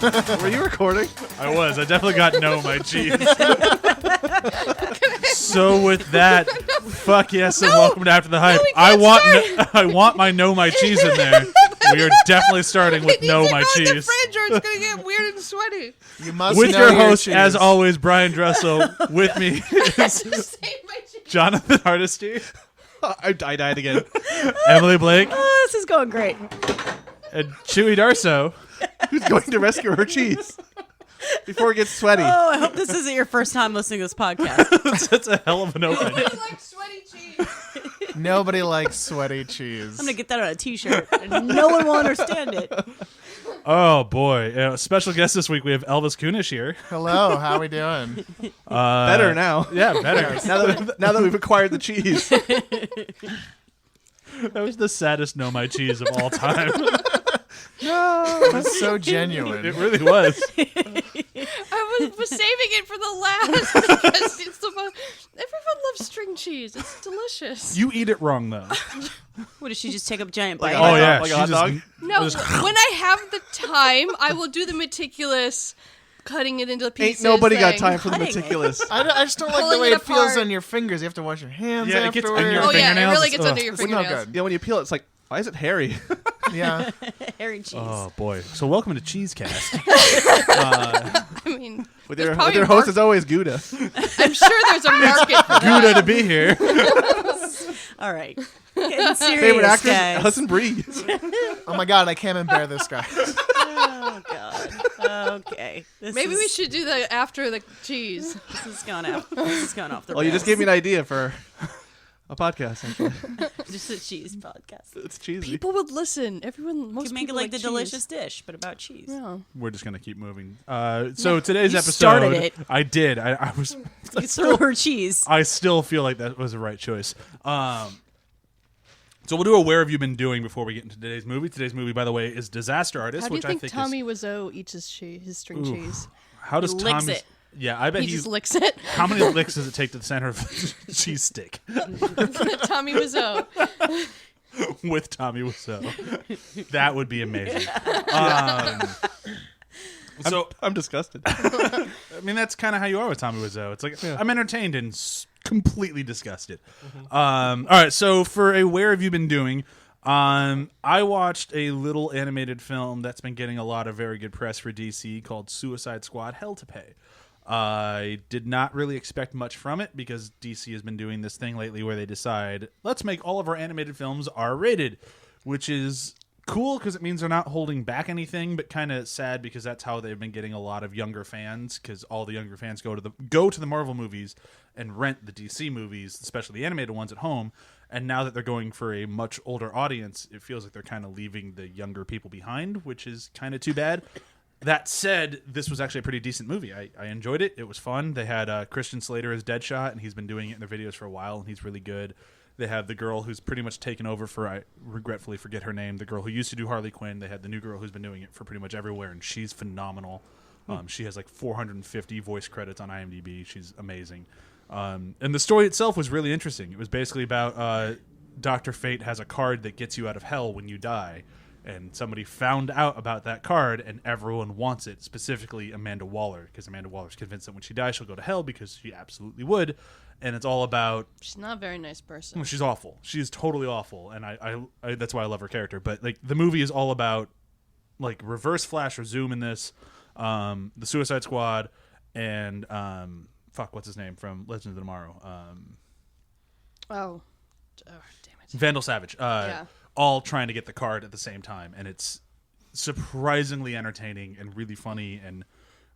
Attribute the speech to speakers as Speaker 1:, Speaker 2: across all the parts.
Speaker 1: Were you recording?
Speaker 2: I was. I definitely got no my cheese. So with that, fuck yes and welcome to After the Hype. I want my no my cheese in there. We are definitely starting with no my cheese.
Speaker 3: The fridge or it's gonna get weird and sweaty.
Speaker 1: You must
Speaker 2: With
Speaker 1: know
Speaker 2: your host,
Speaker 1: cheese.
Speaker 2: as always, Brian Dressel. With me is Jonathan Hardesty.
Speaker 1: I died again.
Speaker 2: Emily Blake.
Speaker 4: Oh, this is going great.
Speaker 2: And Chewie Darso.
Speaker 1: Who's going to rescue her cheese before it gets sweaty?
Speaker 4: Oh, I hope this isn't your first time listening to this podcast.
Speaker 2: That's a hell of an open.
Speaker 3: I like sweaty cheese.
Speaker 1: Nobody likes sweaty cheese.
Speaker 4: I'm going to get that on a t-shirt, and no one will understand it.
Speaker 2: Oh, boy. Special guest this week, we have Elvis Kunesh here.
Speaker 1: Hello, how we doing?
Speaker 5: Better now.
Speaker 2: Yeah, better.
Speaker 5: now that we've acquired the cheese.
Speaker 2: That was the saddest no my cheese of all time.
Speaker 1: No, it was so genuine.
Speaker 2: It really was.
Speaker 3: I was saving it for the last because it's the most. Everyone loves string cheese. It's delicious.
Speaker 2: You eat it wrong, though.
Speaker 4: What, did she just take up giant
Speaker 5: Like
Speaker 4: bites?
Speaker 5: a
Speaker 2: Oh, yeah.
Speaker 5: like a
Speaker 2: she
Speaker 5: hot
Speaker 2: just-
Speaker 5: dog?
Speaker 3: No,
Speaker 2: just-
Speaker 3: when I have the time, I will do the meticulous cutting it into pieces.
Speaker 5: Ain't nobody got
Speaker 3: thing.
Speaker 5: time for the
Speaker 4: Cutting it.
Speaker 5: meticulous.
Speaker 1: I just don't like the
Speaker 3: Pulling
Speaker 1: way
Speaker 3: it
Speaker 1: it feels
Speaker 3: apart.
Speaker 1: on your fingers. You have to wash your hands
Speaker 2: Yeah, it gets
Speaker 1: afterwards.
Speaker 2: on your
Speaker 3: Oh yeah, it
Speaker 2: fingernails.
Speaker 3: really gets
Speaker 2: Ugh.
Speaker 3: under your
Speaker 1: It's not
Speaker 3: fingernails.
Speaker 1: good.
Speaker 5: Yeah, when you peel it, it's like, why is it hairy?
Speaker 1: Yeah.
Speaker 4: Hairy cheese.
Speaker 2: Oh, boy. So welcome to Cheesecast.
Speaker 3: I mean,
Speaker 5: With
Speaker 3: there's
Speaker 5: your
Speaker 3: probably
Speaker 5: host
Speaker 3: mark-
Speaker 5: is always Gouda.
Speaker 3: I'm sure there's a market for that.
Speaker 2: Gouda to be here.
Speaker 4: All right. Getting serious,
Speaker 5: Favorite actress,
Speaker 4: guys.
Speaker 5: Alison Brie.
Speaker 1: Oh my god, I can't bear this guy.
Speaker 4: Oh, God. Okay.
Speaker 3: Maybe we should do the after the cheese.
Speaker 4: This has gone out. This has gone off the
Speaker 5: Well, you just
Speaker 4: rails.
Speaker 5: gave me an idea for a podcast, actually.
Speaker 4: Just a cheese podcast.
Speaker 5: It's cheesy.
Speaker 3: People would listen. Everyone, most
Speaker 4: You could make it
Speaker 3: people
Speaker 4: like the
Speaker 3: cheese.
Speaker 4: delicious dish, but about cheese.
Speaker 3: Yeah.
Speaker 2: We're just going to keep moving. So today's
Speaker 4: You
Speaker 2: episode.
Speaker 4: started it.
Speaker 2: I did. I was.
Speaker 4: You threw her cheese.
Speaker 2: I still feel like that was the right choice. So we'll do a where have you been doing before we get into today's movie. Today's movie, by the way, is Disaster Artist,
Speaker 3: How do you
Speaker 2: which
Speaker 3: think
Speaker 2: I think
Speaker 3: Tommy
Speaker 2: is.
Speaker 3: Wiseau eats his string cheese?
Speaker 2: How does
Speaker 4: He licks
Speaker 2: Tommy?
Speaker 4: it.
Speaker 2: Yeah, I bet
Speaker 3: He just licks it.
Speaker 2: How many licks does it take to the center of the cheese stick
Speaker 3: Tommy Wiseau.
Speaker 2: with Tommy Wiseau? That would be amazing. So
Speaker 5: I'm disgusted.
Speaker 2: I mean, that's kind of how you are with Tommy Wiseau. It's like I'm entertained and completely disgusted. All right, so for a where have you been doing? I watched a little animated film that's been getting a lot of very good press for DC called Suicide Squad: Hell to Pay. I did not really expect much from it because DC has been doing this thing lately where they decide, let's make all of our animated films R-rated, which is cool because it means they're not holding back anything, but kind of sad because that's how they've been getting a lot of younger fans, because all the younger fans go to the Marvel movies and rent the DC movies, especially the animated ones, at home. And now that they're going for a much older audience, it feels like they're kind of leaving the younger people behind, which is kind of too bad. That said, this was actually a pretty decent movie. I enjoyed it. It was fun. They had Christian Slater as Deadshot, and he's been doing it in their videos for a while, and he's really good. They have the girl who's pretty much taken over for, I regretfully forget her name, the girl who used to do Harley Quinn. They had the new girl who's been doing it for pretty much everywhere, and she's phenomenal. She has like 450 voice credits on IMDb. She's amazing. And the story itself was really interesting. It was basically about Dr. Fate has a card that gets you out of hell when you die. And somebody found out about that card, and everyone wants it, specifically Amanda Waller, because Amanda Waller's convinced that when she dies, she'll go to hell because she absolutely would. And it's all about...
Speaker 3: She's not a very nice person.
Speaker 2: Well, she's awful. She's totally awful, and I that's why I love her character. But like the movie is all about like reverse flash or zoom in this, the Suicide Squad, and what's his name from Legends of Tomorrow?
Speaker 3: Oh, damn it.
Speaker 2: Vandal Savage.
Speaker 3: Yeah.
Speaker 2: All trying to get the card at the same time, and it's surprisingly entertaining and really funny and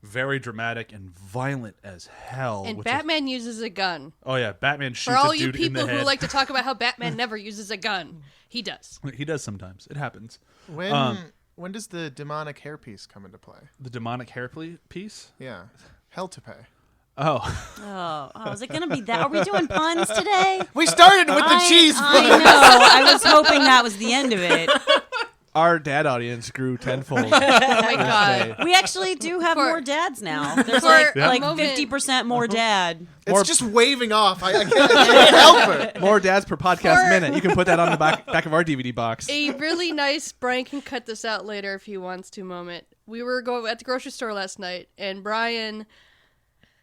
Speaker 2: very dramatic and violent as hell.
Speaker 3: And
Speaker 2: which
Speaker 3: Batman uses a gun.
Speaker 2: oh yeah, Batman shoots
Speaker 3: For all
Speaker 2: a
Speaker 3: you
Speaker 2: dude in the
Speaker 3: people who
Speaker 2: head.
Speaker 3: like to talk about how Batman never uses a gun, he does.
Speaker 2: He does sometimes. It happens.
Speaker 1: When does the demonic hairpiece come into play?
Speaker 2: The demonic hair piece.
Speaker 1: Yeah. Hell to pay.
Speaker 2: Oh.
Speaker 4: Oh, is it going to be that? Are we doing puns today?
Speaker 1: We started with the cheese
Speaker 4: I
Speaker 1: pun.
Speaker 4: know. I was hoping that was the end of it.
Speaker 5: Our dad audience grew tenfold.
Speaker 3: Oh my god.
Speaker 4: We actually do have
Speaker 3: For-
Speaker 4: more dads now. There's
Speaker 3: for
Speaker 4: like
Speaker 3: a
Speaker 4: like
Speaker 3: moment-
Speaker 4: 50% more dad.
Speaker 1: It's just waving off. I can't help it.
Speaker 5: More dads per podcast
Speaker 3: Or-
Speaker 5: minute. You can put that on the back of our DVD box.
Speaker 3: A really nice, Brian can cut this out later if he wants to moment. we were going at the grocery store last night, and Brian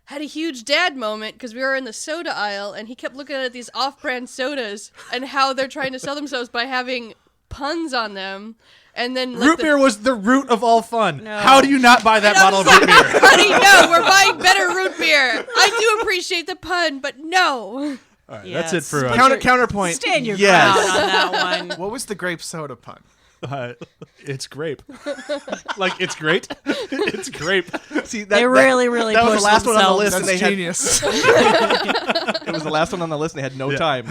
Speaker 3: had a huge dad moment because we were in the soda aisle, and he kept looking at these off-brand sodas and how they're trying to sell themselves by having puns on them. And then
Speaker 2: Root beer was the root of all fun. No. How do you not buy that bottle of root beer?
Speaker 3: Honey, no, we're buying better root beer. I do appreciate the pun, but no.
Speaker 2: All right, that's it for
Speaker 5: counterpoint.
Speaker 4: Stand your ground on that one.
Speaker 1: What was the grape soda pun?
Speaker 2: It's grape. Like, it's great. It's grape.
Speaker 5: See,
Speaker 4: they really
Speaker 5: that was
Speaker 4: pushed
Speaker 5: the last one on the
Speaker 4: themselves.
Speaker 5: list.
Speaker 1: That's
Speaker 5: and they
Speaker 1: genius.
Speaker 5: It was the last one on the list, and they had no time.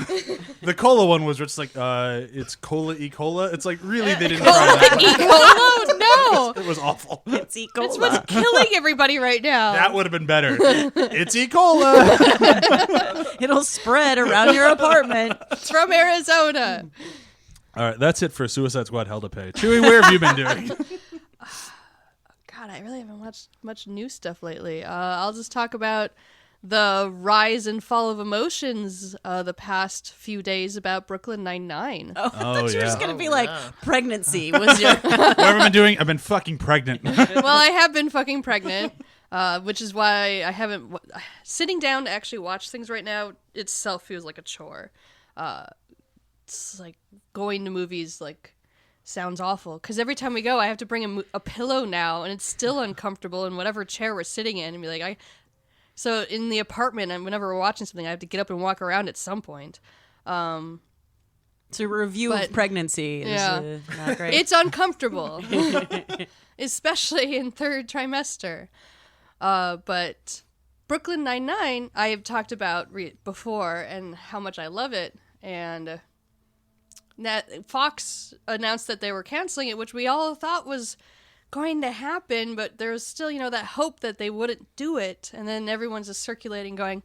Speaker 2: The cola one was just like, it's cola e cola. It's like, really, they didn't try that.
Speaker 3: E. Coli? No.
Speaker 2: It was awful.
Speaker 4: It's E. coli.
Speaker 3: It's what's killing everybody right now.
Speaker 2: That would have been better. It's E. cola.
Speaker 4: It'll spread around your apartment.
Speaker 3: It's from Arizona.
Speaker 2: All right, that's it for Suicide Squad Hell to Pay. Chewie, where have you been doing?
Speaker 3: God, I really haven't watched much new stuff lately. I'll just talk about the rise and fall of emotions the past few days about Brooklyn Nine-Nine.
Speaker 4: I thought you were just going to be like,
Speaker 1: yeah.
Speaker 4: pregnancy was your...
Speaker 2: What have I been doing? I've been fucking pregnant.
Speaker 3: Well, I have been fucking pregnant, which is why I haven't... Sitting down to actually watch things right now itself feels like a chore. It's like going to movies like sounds awful because every time we go I have to bring a pillow now, and it's still uncomfortable in whatever chair we're sitting in, and be like so in the apartment, and whenever we're watching something I have to get up and walk around at some point.
Speaker 4: So review of pregnancy is not great.
Speaker 3: It's uncomfortable. Especially in third trimester. But Brooklyn Nine-Nine I have talked about before and how much I love it, and that Fox announced that they were canceling it, which we all thought was going to happen, but there was still, that hope that they wouldn't do it, and then everyone's just circulating going,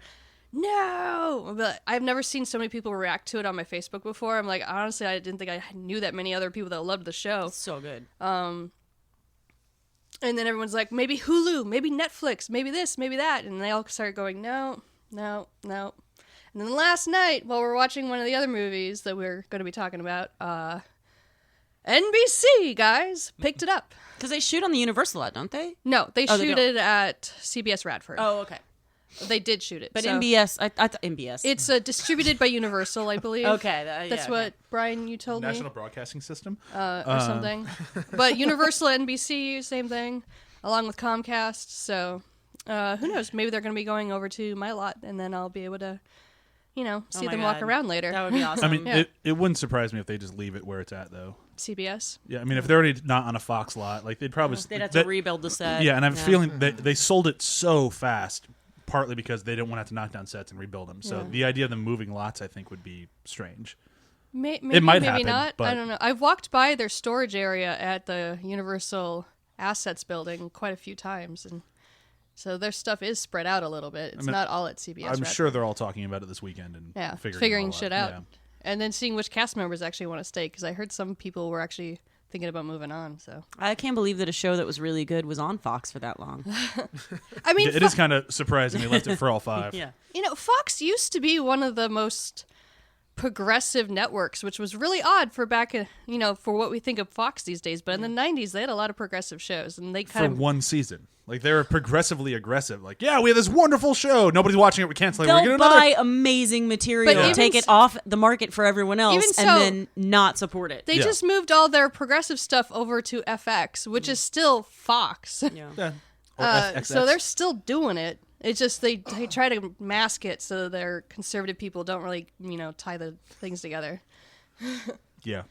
Speaker 3: no! But I've never seen so many people react to it on my Facebook before. I'm like, honestly, I didn't think I knew that many other people that loved the show.
Speaker 4: It's so good.
Speaker 3: And then everyone's like, maybe Hulu, maybe Netflix, maybe this, maybe that, and they all start going, no. And then last night, while we're watching one of the other movies that we're going to be talking about, NBC, guys, picked it up.
Speaker 4: Because they shoot on the Universal lot, don't they?
Speaker 3: No, they shoot
Speaker 4: don't.
Speaker 3: it at CBS Radford.
Speaker 4: Oh, okay.
Speaker 3: They did shoot it.
Speaker 4: But
Speaker 3: so
Speaker 4: MBS, I thought MBS.
Speaker 3: It's distributed by Universal, I believe.
Speaker 4: Okay.
Speaker 3: That's what, Brian, you told
Speaker 2: National
Speaker 3: me.
Speaker 2: Broadcasting System?
Speaker 3: Or something. But Universal, NBC, same thing, along with Comcast. So who knows? Maybe they're going to be going over to my lot, and then I'll be able to, see them walk around later.
Speaker 4: That would be awesome.
Speaker 2: I mean, it wouldn't surprise me if they just leave it where it's at, though.
Speaker 3: CBS?
Speaker 2: Yeah, I mean, if they're already not on a Fox lot, like, they'd probably...
Speaker 4: They'd have to rebuild the set.
Speaker 2: Yeah, and I have a feeling that they sold it so fast, partly because they didn't want to have to knock down sets and rebuild them. So the idea of them moving lots, I think, would be strange.
Speaker 3: Maybe,
Speaker 2: it might
Speaker 3: maybe
Speaker 2: happen,
Speaker 3: not.
Speaker 2: but...
Speaker 3: I don't know. I've walked by their storage area at the Universal Assets building quite a few times, and so their stuff is spread out a little bit. It's not all at CBS.
Speaker 2: I'm sure they're all talking about it this weekend and
Speaker 3: figuring shit out.
Speaker 2: Yeah.
Speaker 3: And then seeing which cast members actually want to stay, because I heard some people were actually thinking about moving on. So
Speaker 4: I can't believe that a show that was really good was on Fox for that long.
Speaker 3: I mean,
Speaker 2: it is kind of surprising they left it for all 5.
Speaker 4: Yeah.
Speaker 3: Fox used to be one of the most progressive networks, which was really odd for back in, for what we think of Fox these days. But in the 90s, they had a lot of progressive shows, and they
Speaker 2: for one season. Like, they were progressively aggressive. Like, yeah, we have this wonderful show. Nobody's watching it. We cancel it. We're
Speaker 4: They'll
Speaker 2: getting another.
Speaker 4: buy amazing material,
Speaker 3: But
Speaker 4: take it off the market for everyone else,
Speaker 3: Even
Speaker 4: and
Speaker 3: so,
Speaker 4: then not support it.
Speaker 3: They just moved all their progressive stuff over to FX, which is still Fox.
Speaker 2: Yeah. Or FXX.
Speaker 3: So they're still doing it. It's just they try to mask it so their conservative people don't really, tie the things together.
Speaker 2: Yeah.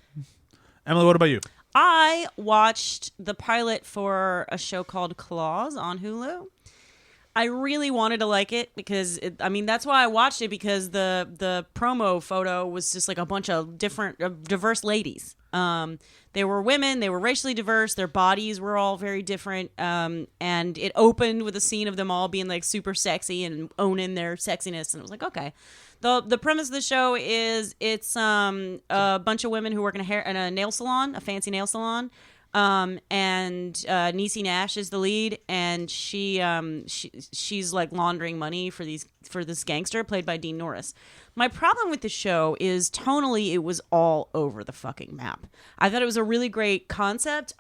Speaker 2: Emily, what about you?
Speaker 4: I watched the pilot for a show called Claws on Hulu. I really wanted to like it because, that's why I watched it, because the promo photo was just like a bunch of diverse ladies. They were women, they were racially diverse, their bodies were all very different, and it opened with a scene of them all being like super sexy and owning their sexiness, and it was like, okay. The premise of the show is it's a bunch of women who work in a nail salon, a fancy nail salon, and Niecy Nash is the lead, and she's like laundering money for this gangster played by Dean Norris. My problem with the show is tonally it was all over the fucking map. I thought it was a really great concept.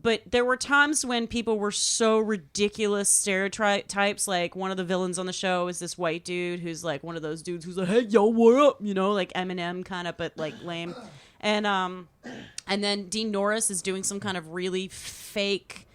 Speaker 4: but there were times when people were so ridiculous stereotypes. Like one of the villains on the show is this white dude who's like one of those dudes who's like, "Hey, yo, what up?" You know, like Eminem kind of, but like lame. And then Dean Norris is doing some kind of really fake,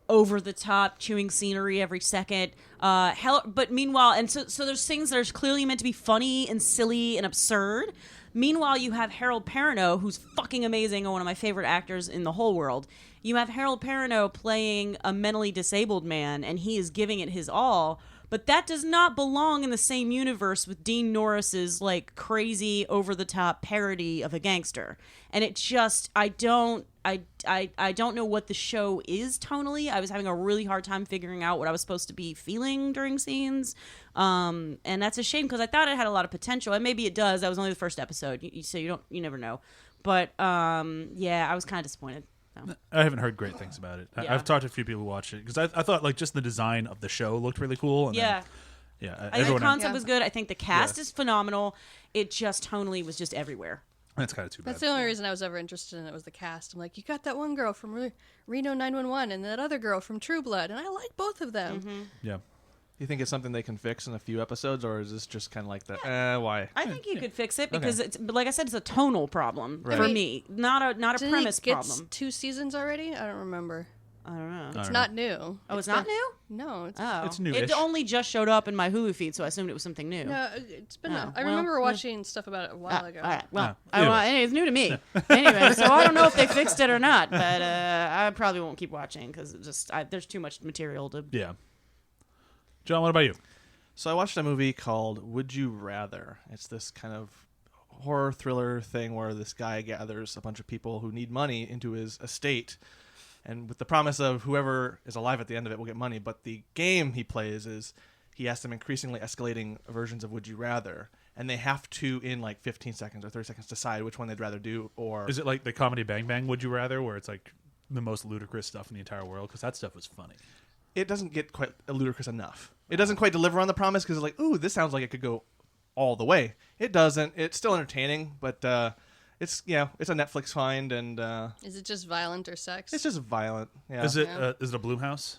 Speaker 4: over the top chewing scenery every second. But meanwhile, and so there's things that are clearly meant to be funny and silly and absurd. Meanwhile, you have Harold Perrineau, who's fucking amazing and one of my favorite actors in the whole world. You have Harold Perrineau playing a mentally disabled man, and he is giving it his all. But that does not belong in the same universe with Dean Norris's like crazy over-the-top parody of a gangster. And it just, I don't know what the show is tonally. I was having a really hard time figuring out what I was supposed to be feeling during scenes. And that's a shame because I thought it had a lot of potential. And maybe it does. That was only the first episode, so you never know. But yeah, I was kind of disappointed. So.
Speaker 2: I haven't heard great things about it.
Speaker 4: Yeah.
Speaker 2: I've talked to a few people who watched it because I thought like just the design of the show looked really cool. And
Speaker 4: Yeah. I think the concept was good. I think the cast is phenomenal. It just tonally was just everywhere.
Speaker 2: That's kind of too bad.
Speaker 3: That's the only reason I was ever interested in it was the cast. I'm like, you got that one girl from Reno 911 and that other girl from True Blood, and I like both of them.
Speaker 4: Mm-hmm.
Speaker 2: Yeah.
Speaker 5: You think it's something they can fix in a few episodes, or is this just kind of like the why?
Speaker 4: I think you could fix it because it's, but like I said, it's a tonal problem
Speaker 5: Right.
Speaker 4: for me, not a
Speaker 3: Didn't
Speaker 4: premise
Speaker 3: it get
Speaker 4: problem.
Speaker 3: 2 seasons already? I don't remember.
Speaker 4: I don't know.
Speaker 3: It's not new.
Speaker 4: Oh, it's not new?
Speaker 3: No, it's
Speaker 4: Oh,
Speaker 2: It's new-ish.
Speaker 4: It only just showed up in my Hulu feed, so I assumed it was something new.
Speaker 3: no, it's been.
Speaker 4: Oh,
Speaker 3: I
Speaker 4: well,
Speaker 3: remember watching stuff about it a while ago.
Speaker 4: All right. Well,
Speaker 2: Yeah.
Speaker 4: it's new to me. Anyway, so I don't know if they fixed it or not, but I probably won't keep watching because there's too much material to.
Speaker 2: Yeah. John, what about you?
Speaker 5: So I watched a movie called Would You Rather. It's this kind of horror thriller thing where this guy gathers a bunch of people who need money into his estate, and with the promise of whoever is alive at the end of it will get money. But the game he plays is he asks them increasingly escalating versions of Would You Rather, and they have to, in like 15 seconds or 30 seconds, decide which one they'd rather do. Or
Speaker 2: Is it like the comedy Bang Bang Would You Rather, where it's like the most ludicrous stuff in the entire world? Because that stuff was funny.
Speaker 5: it doesn't get quite ludicrous enough. It doesn't quite deliver on the promise because it's like, ooh, this sounds like it could go all the way. It doesn't. It's still entertaining, but it's it's a Netflix find, and
Speaker 3: Is it just violent or sex?
Speaker 5: it's just violent. Yeah.
Speaker 2: Is it
Speaker 3: Yeah.
Speaker 2: is it a Blumhouse?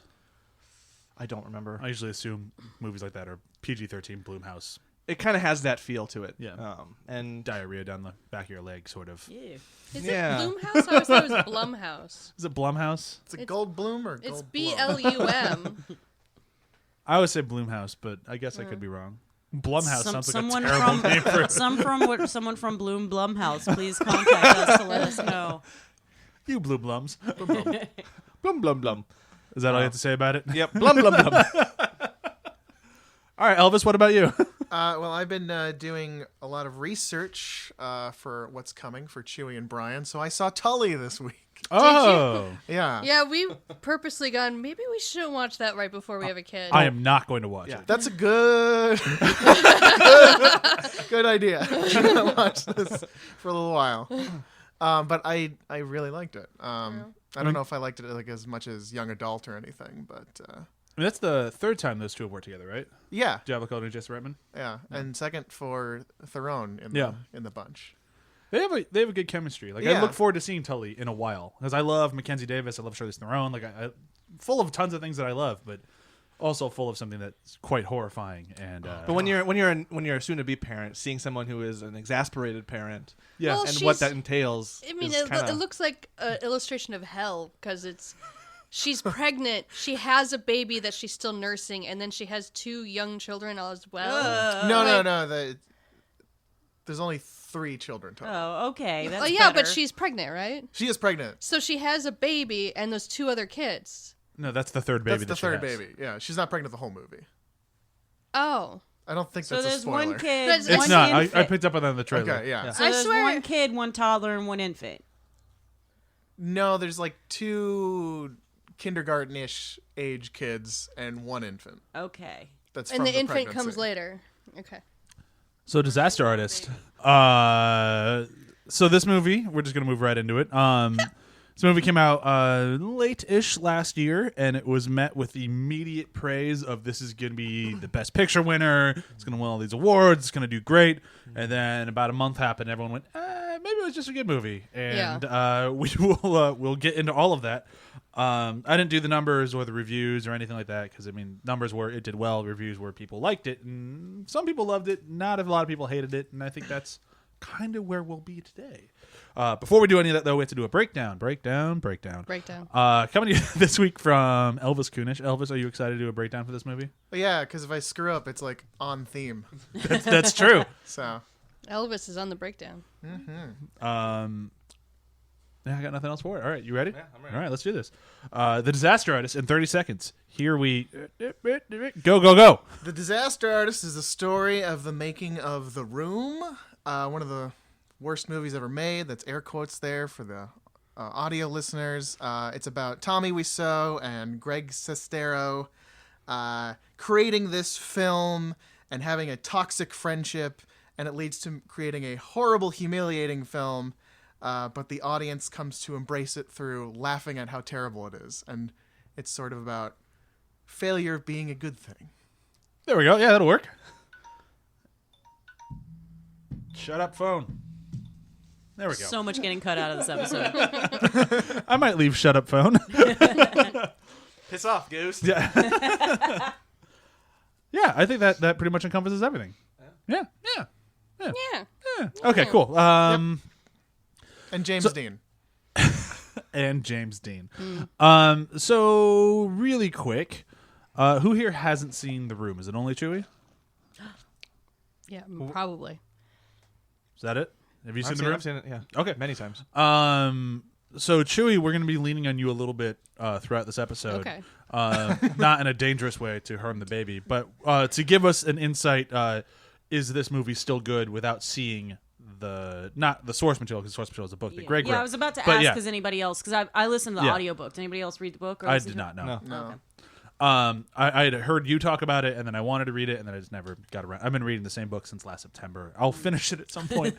Speaker 5: I don't remember.
Speaker 2: I usually assume movies like that are PG-13 Blumhouse.
Speaker 5: It kind of has that feel to it.
Speaker 2: Yeah.
Speaker 5: And
Speaker 2: Diarrhea down the back of your leg, sort of.
Speaker 4: Yeah.
Speaker 3: Is
Speaker 5: Yeah.
Speaker 3: it Blumhouse? I always thought it was Blumhouse.
Speaker 2: Is it Blumhouse?
Speaker 1: It's a
Speaker 3: It's-
Speaker 1: gold bloom or
Speaker 3: It's
Speaker 1: gold
Speaker 3: BLUM.
Speaker 2: I always say Blumhouse, but I guess I could be wrong. Blumhouse sounds like a
Speaker 4: someone
Speaker 2: terrible name for
Speaker 4: someone from Blumhouse, please contact us to let us know.
Speaker 2: you Blue Blums.
Speaker 5: blum blum blum.
Speaker 2: Is that all you have to say about it?
Speaker 5: Yep. Blum blum blum.
Speaker 2: All right, Elvis, what about you?
Speaker 1: Well, I've been doing a lot of research for what's coming for CHEWIE and BRYAN, so I saw Tully this week.
Speaker 2: Oh,
Speaker 1: Yeah.
Speaker 3: Yeah, we've purposely gone, maybe we shouldn't watch that right before we have a kid.
Speaker 2: I am not going to watch
Speaker 5: Yeah.
Speaker 2: it.
Speaker 1: That's a good good idea. I'm gonna watch this for a little while. But I really liked it. I don't know if I liked it like as much as young adult or anything, but
Speaker 2: I mean, that's the third time those two have worked together, right?
Speaker 1: yeah.
Speaker 2: Java Code and Jesse Redman.
Speaker 1: Yeah. And second for Theron in the bunch.
Speaker 2: They have a good chemistry. Like I
Speaker 1: Yeah.
Speaker 2: look forward to seeing Tully in a while because I love Mackenzie Davis. I love Charlize Theron. Like I full of tons of things that I love, but also full of something that's quite horrifying. And
Speaker 5: But when you're a soon-to-be parent, seeing someone who is an exasperated parent,
Speaker 2: yeah,
Speaker 3: Well,
Speaker 5: and
Speaker 3: she's-
Speaker 5: what that entails,
Speaker 3: I mean,
Speaker 5: is
Speaker 3: it
Speaker 5: kinda,
Speaker 3: looks like an illustration of hell because she's pregnant, she has a baby that she's still nursing, and then she has 2 young children as well.
Speaker 1: No. There's only 3 children total.
Speaker 4: Oh, okay. That's
Speaker 3: Oh yeah,
Speaker 4: better.
Speaker 3: but she's pregnant, right?
Speaker 1: She is pregnant.
Speaker 3: So she has a baby and those 2 other kids.
Speaker 2: no, that's the third baby.
Speaker 1: That's the
Speaker 2: that she
Speaker 1: third
Speaker 2: has.
Speaker 1: baby. Yeah, she's not pregnant the whole movie.
Speaker 3: Oh,
Speaker 1: I don't think
Speaker 4: So
Speaker 1: that's a
Speaker 4: there's
Speaker 1: spoiler.
Speaker 4: one kid,
Speaker 3: That's-
Speaker 2: It's
Speaker 4: one
Speaker 2: not. I
Speaker 4: infant.
Speaker 2: picked up on that in the trailer.
Speaker 1: Okay, yeah.
Speaker 4: So
Speaker 3: I
Speaker 4: there's
Speaker 3: swear-
Speaker 4: one kid, one toddler, and one infant.
Speaker 1: No, there's like 2 kindergarten-ish age kids and 1 infant.
Speaker 4: Okay.
Speaker 1: That's
Speaker 3: and
Speaker 1: from
Speaker 3: the infant
Speaker 1: pregnancy.
Speaker 3: comes later. Okay.
Speaker 2: So Disaster Artist. So this movie, we're just gonna move right into it. This movie came out late-ish last year, and it was met with immediate praise of this is going to be the Best Picture winner. It's going to win all these awards. It's going to do great. And then about a month happened. Everyone went, maybe it was just a good movie, and we'll get into all of that. I didn't do the numbers or the reviews or anything like that because I mean, numbers were it did well, reviews were people liked it, and some people loved it. Not a lot of people hated it, and I think that's kind of where we'll be today. Before we do any of that, though, we have to do a breakdown. Coming to you this week from Elvis Kunesh. Elvis, are you excited to do a breakdown for this movie?
Speaker 1: Yeah, because if I screw up, it's like on theme.
Speaker 2: That's true.
Speaker 1: So
Speaker 3: Elvis is on the breakdown.
Speaker 2: Yeah, I got nothing else for it. All right, you ready?
Speaker 5: Yeah, I'm ready.
Speaker 2: All right, let's do this. The Disaster Artist in 30 seconds. Here we go.
Speaker 1: The Disaster Artist is the story of the making of The Room, one of the worst movies ever made. That's air quotes there for the audio listeners. It's about Tommy Wiseau and Greg Sistero creating this film and having a toxic friendship, and it leads to creating a horrible, humiliating film, but the audience comes to embrace it through laughing at how terrible it is. And it's sort of about failure being a good thing.
Speaker 2: There we go. Yeah, that'll work. Shut up, phone. There we go.
Speaker 4: So much getting cut out of this episode.
Speaker 2: I might leave shut up, phone.
Speaker 5: Piss off, Goose.
Speaker 2: Yeah. Yeah, I think that pretty much encompasses everything. Yeah. Okay, cool.
Speaker 1: And James Dean.
Speaker 2: And James Dean. So really quick, who here hasn't seen The Room? Is it only Chewie?
Speaker 3: Yeah, probably.
Speaker 2: Is that it? Have you seen
Speaker 5: I've
Speaker 2: The Room?
Speaker 5: I've seen it, yeah.
Speaker 2: Okay.
Speaker 5: Many times.
Speaker 2: So Chewie, we're going to be leaning on you a little bit throughout this episode.
Speaker 3: Okay.
Speaker 2: Not in a dangerous way to harm the baby, but to give us an insight, is this movie still good without seeing not the source material, because the source material is a book that Greg wrote.
Speaker 4: Yeah, I was about to
Speaker 2: But
Speaker 4: ask,
Speaker 2: yeah.
Speaker 4: because anybody else, because I listened to the
Speaker 2: Yeah.
Speaker 4: audiobook. Did anybody else read the book? Or
Speaker 2: I
Speaker 4: listen
Speaker 2: did
Speaker 4: to
Speaker 2: not know.
Speaker 5: No.
Speaker 3: Okay.
Speaker 2: I had heard you talk about it, and then I wanted to read it, and then I just never got around. I've been reading the same book since last September. I'll finish it at some point.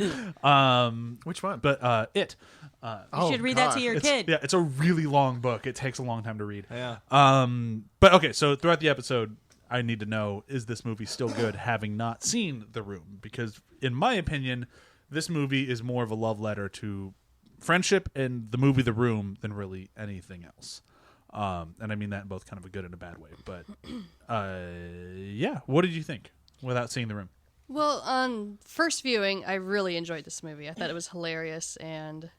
Speaker 1: Which one?
Speaker 2: But it.
Speaker 4: You should read that to your kid.
Speaker 2: Yeah, it's a really long book. It takes a long time to read.
Speaker 5: Yeah.
Speaker 2: But okay, so throughout the episode, I need to know, is this movie still good having not seen The Room? Because in my opinion, this movie is more of a love letter to friendship and the movie The Room than really anything else. And I mean that in both kind of a good and a bad way. But yeah, what did you think without seeing The Room?
Speaker 3: Well, on first viewing, I really enjoyed this movie. I thought it was hilarious and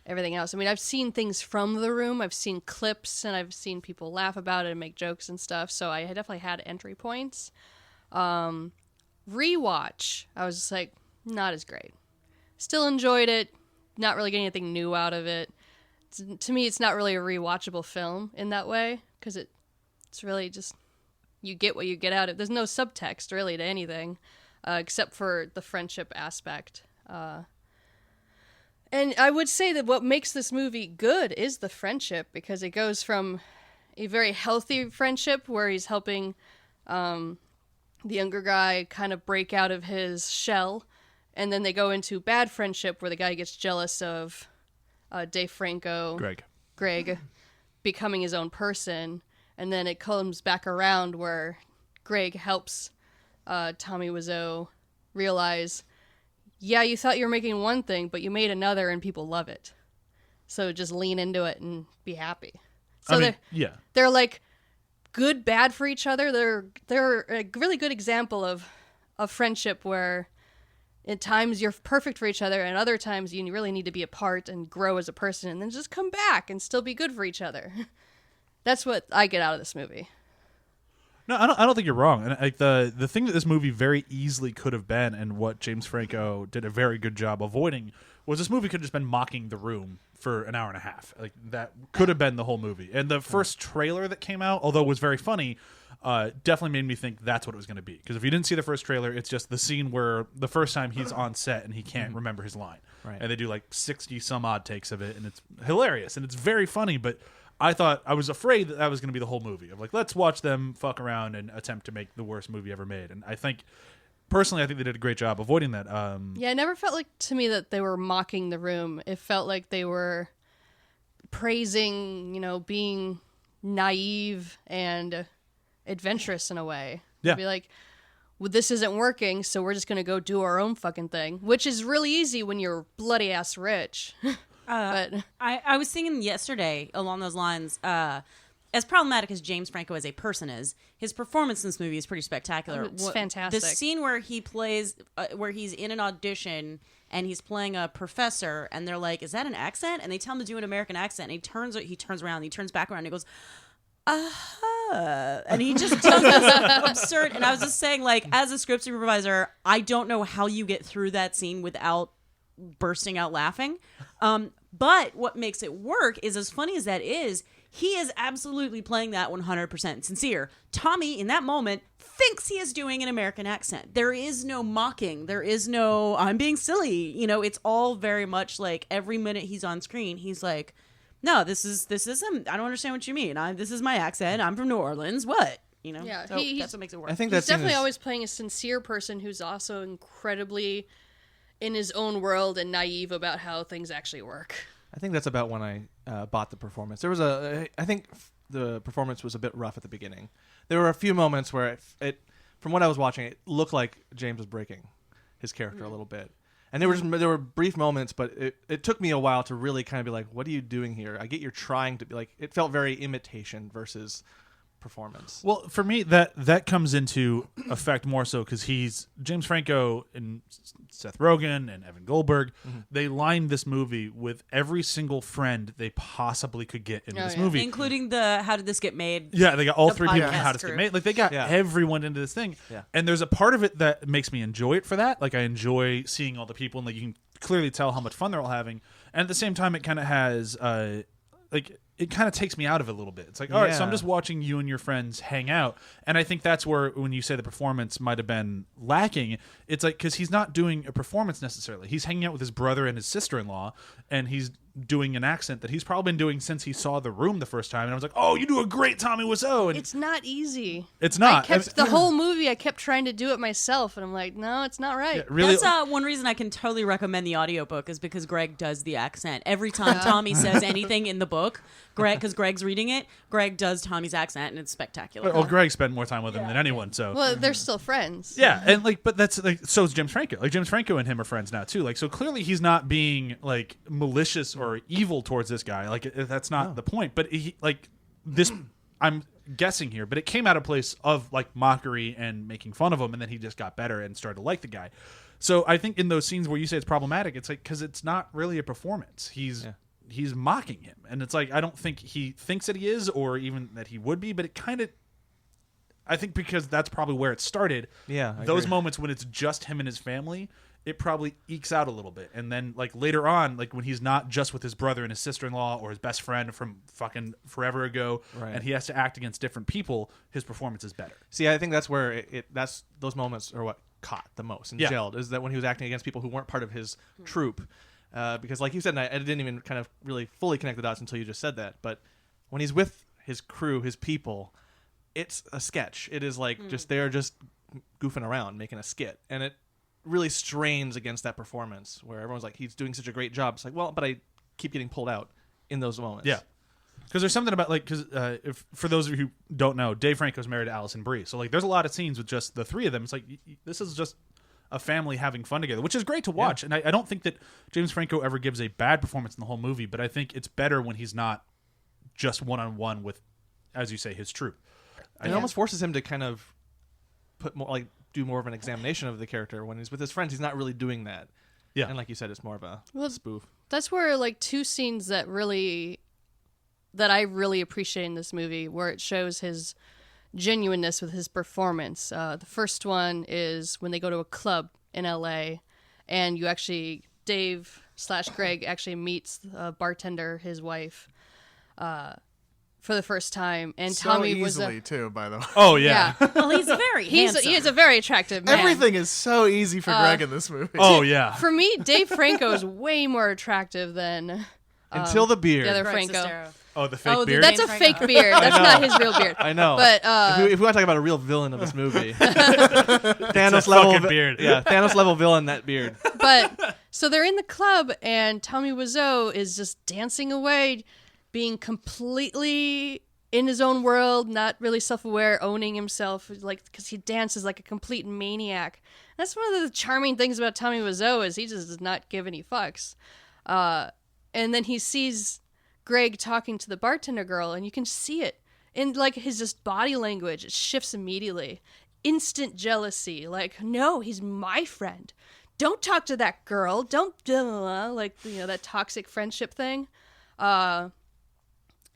Speaker 3: everything else. I mean, I've seen things from The Room. I've seen clips, and I've seen people laugh about it and make jokes and stuff. So I definitely had entry points. Rewatch, I was just like, not as great. Still enjoyed it. Not really getting anything new out of it. To me, it's not really a rewatchable film in that way, because it's really just, you get what you get out of it. There's no subtext really to anything, except for the friendship aspect. And I would say that what makes this movie good is the friendship, because it goes from a very healthy friendship where he's helping the younger guy kind of break out of his shell, and then they go into bad friendship where the guy gets jealous of Dave Franco, Greg, becoming his own person, and then it comes back around where Greg helps Tommy Wiseau realize, yeah, you thought you were making one thing, but you made another, and people love it. So just lean into it and be happy. So they're like good, bad for each other. They're a really good example of friendship where at times you're perfect for each other, and other times you really need to be apart and grow as a person, and then just come back and still be good for each other. That's what I get out of this movie.
Speaker 2: No, I don't think you're wrong. And like the thing that this movie very easily could have been, and what James Franco did a very good job avoiding, was this movie could have just been mocking The Room for an hour and a half. Like that could have been the whole movie. And the first trailer that came out, although it was very funny, definitely made me think that's what it was going to be. Because if you didn't see the first trailer, it's just the scene where the first time he's on set and he can't remember his line.
Speaker 5: Right.
Speaker 2: And they do like 60 some odd takes of it, and it's hilarious and it's very funny. But I was afraid that was going to be the whole movie of like, let's watch them fuck around and attempt to make the worst movie ever made. And I think personally, they did a great job avoiding that.
Speaker 3: Yeah, it never felt like to me that they were mocking The Room. It felt like they were praising, being naive and adventurous in a way.
Speaker 2: Yeah.
Speaker 3: Be like, well, this isn't working, so we're just going to go do our own fucking thing, which is really easy when you're bloody ass rich. But
Speaker 4: I was thinking yesterday along those lines, as problematic as James Franco as a person is, his performance in this movie is pretty spectacular.
Speaker 3: It's fantastic.
Speaker 4: The scene where he plays, where he's in an audition and he's playing a professor, and they're like, "Is that an accent?" And they tell him to do an American accent, and he turns around, he turns back around, and he goes, and he just does this absurd. And I was just saying, like, as a script supervisor, I don't know how you get through that scene without bursting out laughing. But what makes it work is, as funny as that is, he is absolutely playing that 100% sincere. Tommy, in that moment, thinks he is doing an American accent. There is no mocking. There is no, I'm being silly. You know, it's all very much like every minute he's on screen, he's like, no, this is him. I don't understand what you mean. This is my accent. I'm from New Orleans. What? You know?
Speaker 3: Yeah,
Speaker 4: so that's what makes it work.
Speaker 5: I think
Speaker 3: he's
Speaker 5: that's
Speaker 3: definitely always playing a sincere person who's also incredibly in his own world and naive about how things actually work.
Speaker 5: I think that's about when I bought the performance. I think the performance was a bit rough at the beginning. There were a few moments where it from what I was watching, it looked like James was breaking his character a little bit. And there were brief moments, but it took me a while to really kind of be like, what are you doing here? I get you're trying to be like, it felt very imitation versus performance.
Speaker 2: Well, for me, that comes into effect more so because he's James Franco and Seth Rogen and Evan Goldberg. Mm-hmm. They lined this movie with every single friend they possibly could get in this movie,
Speaker 4: including the "How did this get made?"
Speaker 2: Yeah, they got all
Speaker 4: the
Speaker 2: three people.
Speaker 4: podcast
Speaker 2: How did this
Speaker 4: crew.
Speaker 2: get made? Like they got everyone into this thing.
Speaker 5: Yeah. And
Speaker 2: there's a part of it that makes me enjoy it for that. Like I enjoy seeing all the people, and like you can clearly tell how much fun they're all having. And at the same time, it kind of has it kind of takes me out of it a little bit. It's like, all right, so I'm just watching you and your friends hang out. And I think that's where, when you say the performance might have been lacking, it's like, because he's not doing a performance necessarily. He's hanging out with his brother and his sister-in-law, and he's doing an accent that he's probably been doing since he saw The Room the first time. And I was like, oh, you do a great Tommy Wiseau. And
Speaker 3: it's not easy.
Speaker 2: It's not.
Speaker 3: The whole movie, I kept trying to do it myself, and I'm like, no, it's not right.
Speaker 2: Yeah, really,
Speaker 4: that's one reason I can totally recommend the audiobook is because Greg does the accent. Every time Tommy says anything in the book, because Greg's reading it, Greg does Tommy's accent, and it's spectacular.
Speaker 2: well, Greg spent more time with him than anyone, so.
Speaker 3: Well, they're still friends.
Speaker 2: Yeah, and but that's so is James Franco. Like James Franco and him are friends now too. Like so clearly he's not being like malicious or evil towards this guy. Like that's not the point. But he this. I'm guessing here, but it came out of a place of like mockery and making fun of him, and then he just got better and started to like the guy. So I think in those scenes where you say it's problematic, it's like because it's not really a performance. He's mocking him, and it's like I don't think he thinks that he is, or even that he would be, but it kind of. I think because that's probably where it started.
Speaker 5: Yeah,
Speaker 2: those moments when it's just him and his family, it probably ekes out a little bit, and then like later on, like when he's not just with his brother and his sister-in-law or his best friend from fucking forever ago, and he has to act against different people, his performance is better.
Speaker 5: See, I think that's where that's those moments are what caught the most and gelled, is that when he was acting against people who weren't part of his troupe. Because like you said, and I didn't even kind of really fully connect the dots until you just said that, but when he's with his crew, his people, it's a sketch. It is like they're just goofing around, making a skit. And it really strains against that performance where everyone's like, he's doing such a great job. It's like, well, but I keep getting pulled out in those moments.
Speaker 2: Yeah. Because there's something about, like, because if for those of you who don't know, Dave Franco's married to Allison Brie. So, like, there's a lot of scenes with just the three of them. It's like, this is just a family having fun together, which is great to watch. And I don't think that James Franco ever gives a bad performance in the whole movie, but I think it's better when he's not just one-on-one with, as you say, his troupe.
Speaker 5: It almost forces him to kind of put more, like, do more of an examination of the character. When he's with his friends, he's not really doing that.
Speaker 2: Yeah.
Speaker 5: And like you said, it's more of a spoof.
Speaker 3: That's where, like, two scenes that I really appreciate in this movie, where it shows his genuineness with his performance. The first one is when they go to a club in LA, and Dave/Greg actually meets a bartender, his wife, for the first time, and
Speaker 1: so
Speaker 3: Tommy
Speaker 1: easily too, by the way.
Speaker 2: Oh yeah.
Speaker 4: Well, he's very handsome.
Speaker 3: He is a very attractive man.
Speaker 1: Everything is so easy for Greg in this movie.
Speaker 2: Oh yeah.
Speaker 3: For me, Dave Franco is way more attractive than
Speaker 5: Until the beard.
Speaker 3: the other
Speaker 4: Greg
Speaker 3: Franco.
Speaker 4: Sistero.
Speaker 2: Oh, the fake beard.
Speaker 3: That's a fake beard. That's not his real beard.
Speaker 5: I know.
Speaker 3: But
Speaker 5: if we want to talk about a real villain of this movie, Thanos level
Speaker 2: fucking beard.
Speaker 5: Yeah, Thanos level villain, that beard.
Speaker 3: But so they're in the club, and Tommy Wiseau is just dancing away, being completely in his own world, not really self-aware, owning himself, like, because he dances like a complete maniac. That's one of the charming things about Tommy Wiseau is he just does not give any fucks. And then he sees Greg talking to the bartender girl, and you can see it in like his just body language. It shifts immediately. Instant jealousy. Like, no, he's my friend. Don't talk to that girl. Don't like, you know, that toxic friendship thing.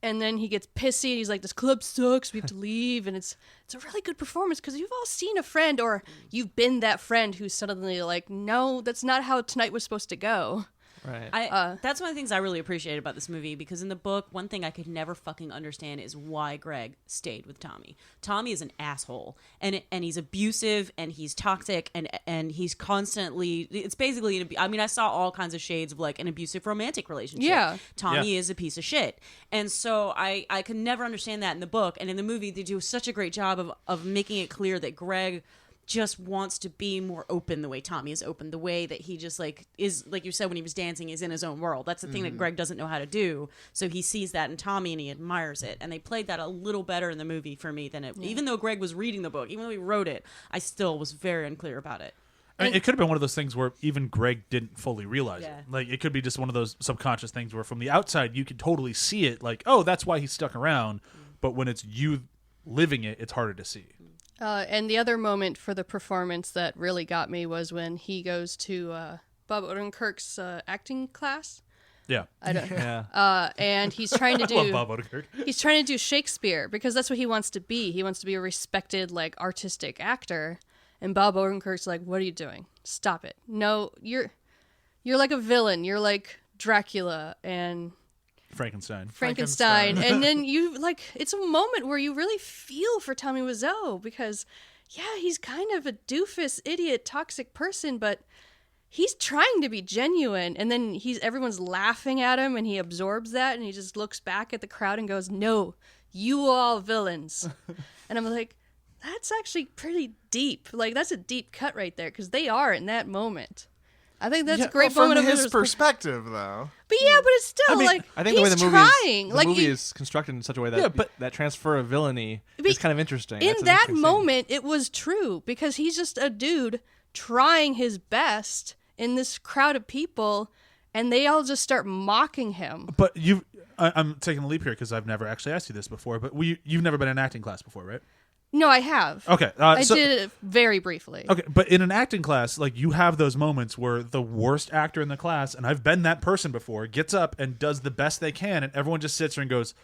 Speaker 3: And then he gets pissy. He's like, this club sucks. We have to leave. And it's a really good performance because you've all seen a friend or you've been that friend who's suddenly like, no, that's not how tonight was supposed to go.
Speaker 5: Right.
Speaker 4: That's one of the things I really appreciate about this movie, because in the book, one thing I could never fucking understand is why Greg stayed with Tommy. Tommy is an asshole, and he's abusive, and he's toxic, and he's constantly, it's basically, I saw all kinds of shades of like an abusive romantic relationship.
Speaker 3: Yeah.
Speaker 4: Tommy is a piece of shit. And so I could never understand that in the book, and in the movie, they do such a great job of making it clear that Greg just wants to be more open the way Tommy is open, the way that he just like is, like you said when he was dancing, is in his own world. That's the thing that Greg doesn't know how to do. So he sees that in Tommy and he admires it. And they played that a little better in the movie for me than it, even though Greg was reading the book, even though he wrote it, I still was very unclear about it.
Speaker 2: I mean, it could have been one of those things where even Greg didn't fully realize
Speaker 4: Yeah.
Speaker 2: it. Like, it could be just one of those subconscious things where from the outside you could totally see it, like, oh, that's why he's stuck around. But when it's you living it, it's harder to see.
Speaker 3: And the other moment for the performance that really got me was when he goes to Bob Odenkirk's acting class.
Speaker 2: Yeah.
Speaker 3: I don't.
Speaker 5: Yeah.
Speaker 3: And he's trying to
Speaker 2: I love
Speaker 3: do.
Speaker 2: Bob Odenkirk.
Speaker 3: He's trying to do Shakespeare because that's what he wants to be. He wants to be a respected, like, artistic actor. And Bob Odenkirk's like, "What are you doing? Stop it! No, you're like a villain. You're like Dracula and Frankenstein." And then you, like, it's a moment where you really feel for Tommy Wiseau because, yeah, he's kind of a doofus, idiot, toxic person, but he's trying to be genuine. And then everyone's laughing at him and he absorbs that and he just looks back at the crowd and goes, "No, you all villains." And I'm like, that's actually pretty deep. Like, that's a deep cut right there because they are in that moment. I think that's a great moment
Speaker 1: from
Speaker 3: of
Speaker 1: his perspective, though.
Speaker 3: But yeah, but it's still like
Speaker 5: I think
Speaker 3: he's
Speaker 5: the way the
Speaker 3: trying.
Speaker 5: movie is constructed in such a way that that transfer of villainy is kind of interesting.
Speaker 3: In
Speaker 5: That's an
Speaker 3: that
Speaker 5: interesting
Speaker 3: moment, it was true because he's just a dude trying his best in this crowd of people, and they all just start mocking him.
Speaker 2: But I'm taking a leap here because I've never actually asked you this before, but you've never been in an acting class before, right?
Speaker 3: No, I have.
Speaker 2: Okay.
Speaker 3: I did it very briefly.
Speaker 2: Okay, but in an acting class, like, you have those moments where the worst actor in the class, and I've been that person before, gets up and does the best they can, and everyone just sits there and goes,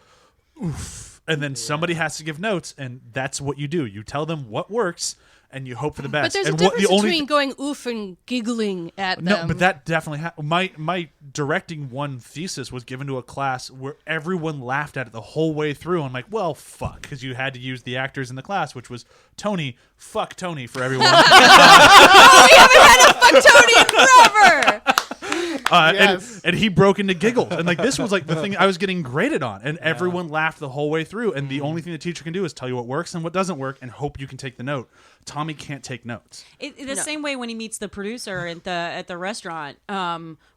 Speaker 2: oof. And then somebody has to give notes, and that's what you do. You tell them what works, and you hope for the best.
Speaker 3: But there's
Speaker 2: and
Speaker 3: a difference between going oof and giggling at them.
Speaker 2: No, but that definitely my directing one thesis was given to a class where everyone laughed at it the whole way through. I'm like, well, fuck, because you had to use the actors in the class, which was Tony. Fuck Tony for everyone.
Speaker 3: Oh, we haven't had a fuck Tony in forever.
Speaker 1: Yes.
Speaker 2: And he broke into giggles, and like this was like the thing I was getting graded on, and everyone laughed the whole way through. And the only thing the teacher can do is tell you what works and what doesn't work, and hope you can take the note. Tommy can't take notes.
Speaker 4: Same way when he meets the producer at the restaurant,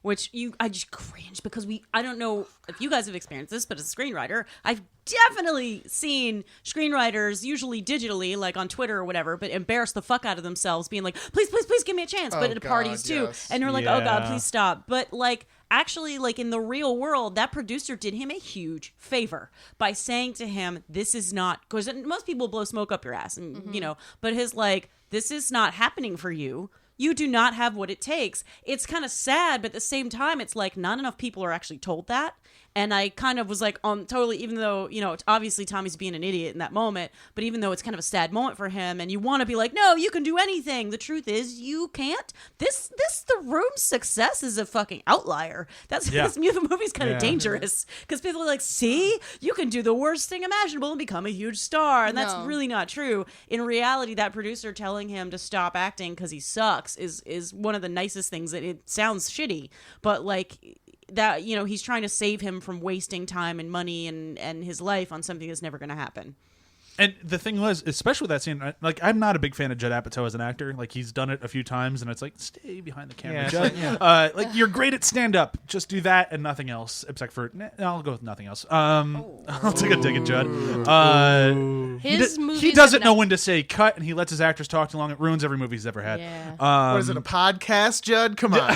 Speaker 4: which I just cringe because I don't know if you guys have experienced this, but as a screenwriter, I've definitely seen screenwriters, usually digitally, like on Twitter or whatever, but embarrass the fuck out of themselves, being like, please, please, please give me a chance. But at parties too.
Speaker 1: Yes.
Speaker 4: And they're like, oh God, please stop. But like, actually, like in the real world, that producer did him a huge favor by saying to him, this is not, because most people blow smoke up your ass, and you know, but his like, this is not happening for you. You do not have what it takes. It's kind of sad, but at the same time, it's like not enough people are actually told that. And I kind of was like, totally, even though, you know, obviously Tommy's being an idiot in that moment, but even though it's kind of a sad moment for him and you want to be like, no, you can do anything. The truth is you can't. The Room's success is a fucking outlier. The movie's kind of dangerous because people are like, see, you can do the worst thing imaginable and become a huge star. And that's really not true. In reality, that producer telling him to stop acting because he sucks is one of the nicest things. That it sounds shitty, but like, that, you know, he's trying to save him from wasting time and money and his life on something that's never going to happen.
Speaker 2: And the thing was, especially with that scene, like I'm not a big fan of Judd Apatow as an actor. Like he's done it a few times, and it's like stay behind the camera, Judd. Like you're great at stand up, just do that and nothing else, except for I'll go with nothing else. I'll take a dig at Judd. He doesn't know when to say cut, and he lets his actors talk too long. It ruins every movie he's ever had.
Speaker 3: Yeah.
Speaker 1: What is it, a podcast, Judd? Come on.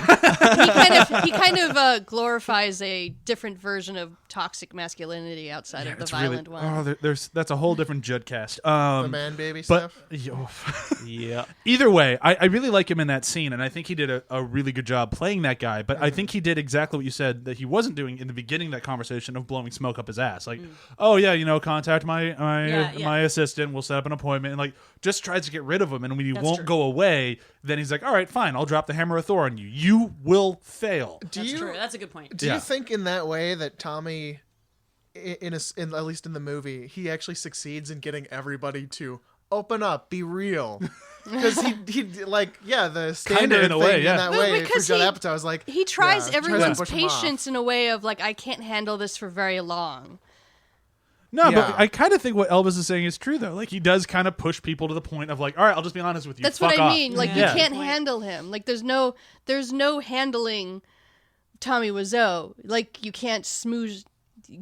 Speaker 3: he kind of glorifies a different version of toxic masculinity outside of the violent one.
Speaker 2: Oh, that's a whole different Judd cast.
Speaker 1: The man baby stuff.
Speaker 5: Yeah.
Speaker 2: Either way, I really like him in that scene, and I think he did a really good job playing that guy. But I think he did exactly what you said that he wasn't doing in the beginning of that conversation of blowing smoke up his ass. Like, oh yeah, contact my assistant. We'll set up an appointment, and like just tries to get rid of him. And when he won't go away, then he's like, all right, fine, I'll drop the hammer of Thor on you. You will fail.
Speaker 4: That's true. That's a good point.
Speaker 1: Do you think in that way that Tommy, in at least in the movie, he actually succeeds in getting everybody to open up, be real? Because he like the standard
Speaker 2: in a
Speaker 1: thing
Speaker 2: way,
Speaker 1: in that
Speaker 3: But
Speaker 1: way for
Speaker 3: because
Speaker 1: Judd Apatow is like
Speaker 3: he tries everyone's
Speaker 1: push him off.
Speaker 3: patience in a way of like, I can't handle this for very long.
Speaker 2: No,
Speaker 1: Yeah.
Speaker 2: but I kind of think what Elvis is saying is true, though. Like, he does kind of push people to the point of like, all right, I'll just be honest with you.
Speaker 3: That's
Speaker 2: Fuck
Speaker 3: what I
Speaker 2: off.
Speaker 3: mean. Like, you can't handle him. Like, there's no handling Tommy Wiseau. Like, you can't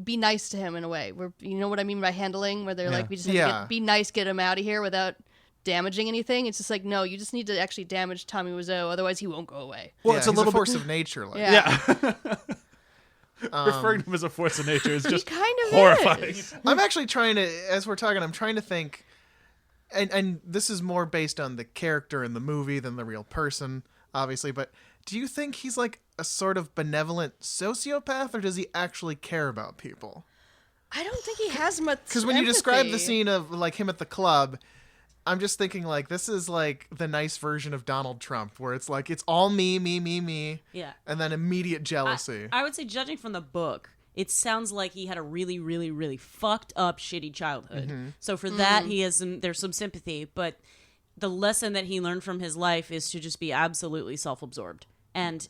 Speaker 3: be nice to him in a way. Where, you know what I mean by handling? Where they're like, we just have to be nice, get him out of here without damaging anything. It's just like, no, you just need to actually damage Tommy Wiseau, otherwise he won't go away.
Speaker 2: Well, it's a little
Speaker 1: force of nature. Like.
Speaker 3: Yeah.
Speaker 2: Referring to him as a force of nature is just
Speaker 3: kind of
Speaker 2: horrifying.
Speaker 3: is.
Speaker 1: I'm actually trying to, as we're talking, I'm trying to think, and this is more based on the character in the movie than the real person, obviously, but do you think he's like a sort of benevolent sociopath, or does he actually care about people?
Speaker 3: I don't think he has much.
Speaker 1: Because when you describe the scene of like him at the club, I'm just thinking like this is like the nice version of Donald Trump, where it's like it's all me,
Speaker 4: Yeah.
Speaker 1: and then immediate jealousy.
Speaker 4: I would say, judging from the book, it sounds like he had a really, really, really fucked up, shitty childhood. So for that, there's some sympathy. But the lesson that he learned from his life is to just be absolutely self-absorbed, and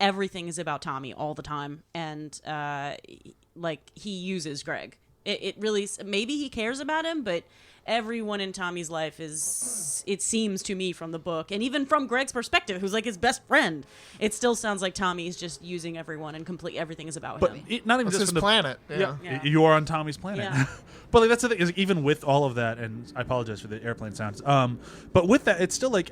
Speaker 4: everything is about Tommy all the time, and like he uses Greg. It really, maybe he cares about him, but everyone in Tommy's life is, it seems to me from the book, and even from Greg's perspective, who's like his best friend, it still sounds like Tommy is just using everyone, and everything is about
Speaker 2: But
Speaker 4: him.
Speaker 2: not even
Speaker 1: It's
Speaker 2: just
Speaker 1: his
Speaker 2: from the
Speaker 1: planet.
Speaker 4: Yeah.
Speaker 2: You are on Tommy's planet.
Speaker 4: Yeah.
Speaker 2: But like, that's the thing, is even with all of that, and I apologize for the airplane sounds. But with that, it's still like,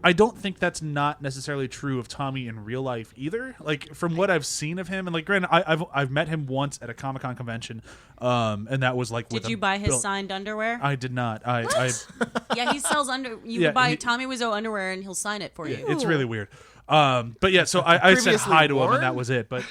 Speaker 2: I don't think that's not necessarily true of Tommy in real life either. Like, from what I've seen of him, and like, granted, I've met him once at a Comic-Con convention, and that was like.
Speaker 4: Did you buy his signed underwear?
Speaker 2: I did not.
Speaker 4: Yeah, he sells You can buy Tommy Wiseau underwear, and he'll sign it for you.
Speaker 2: It's really weird. But yeah, so I said
Speaker 1: Previously
Speaker 2: hi to him,
Speaker 1: worn?
Speaker 2: and that was it. But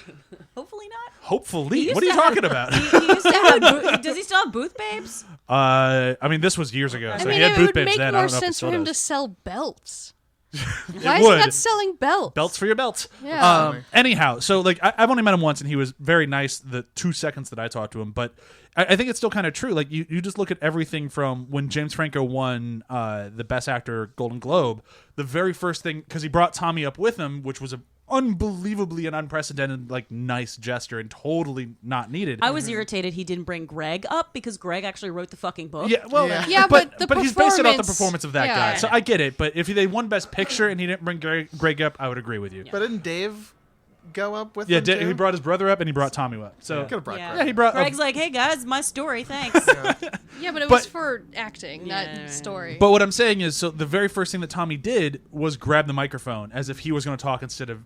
Speaker 4: Hopefully not.
Speaker 2: hopefully,
Speaker 4: used
Speaker 2: what are you
Speaker 4: to have-
Speaker 2: talking about?
Speaker 4: He used to have. Does he still have booth babes?
Speaker 2: I mean, this was years ago, so
Speaker 3: I mean,
Speaker 2: he had
Speaker 3: it
Speaker 2: booth
Speaker 3: would
Speaker 2: babes
Speaker 3: make
Speaker 2: then. I
Speaker 3: more
Speaker 2: don't know if he
Speaker 3: sense
Speaker 2: still
Speaker 3: for him to
Speaker 2: does.
Speaker 3: sell belts.
Speaker 2: It
Speaker 3: Why is he
Speaker 2: would.
Speaker 3: not selling belts?
Speaker 2: Belts for your belts.
Speaker 3: Yeah.
Speaker 2: Anyhow, so like I've only met him once, and he was very nice the 2 seconds that I talked to him. But I think it's still kind of true. Like you just look at everything from when James Franco won the Best Actor Golden Globe. The very first thing, because he brought Tommy up with him, which was a unbelievably and unprecedented like nice gesture and totally not needed.
Speaker 4: I was irritated he didn't bring Greg up, because Greg actually wrote the fucking book.
Speaker 2: Yeah, well,
Speaker 3: Yeah, but the
Speaker 2: he's based it off the
Speaker 3: performance-
Speaker 2: performance of that
Speaker 3: yeah.
Speaker 2: guy, so I get it. But if they won Best Picture and he didn't bring Greg up, I would agree with you.
Speaker 1: But didn't Dave go up with
Speaker 2: Yeah,
Speaker 1: him too?
Speaker 2: he brought his brother up and he brought Tommy up. So
Speaker 1: Could have brought
Speaker 4: Yeah.
Speaker 1: Greg.
Speaker 2: yeah, he brought.
Speaker 4: Greg's like, hey guys, my story, thanks.
Speaker 3: Yeah, but it
Speaker 2: But-
Speaker 3: was for acting, not story.
Speaker 2: But what I'm saying is, so the very first thing that Tommy did was grab the microphone as if he was going to talk instead of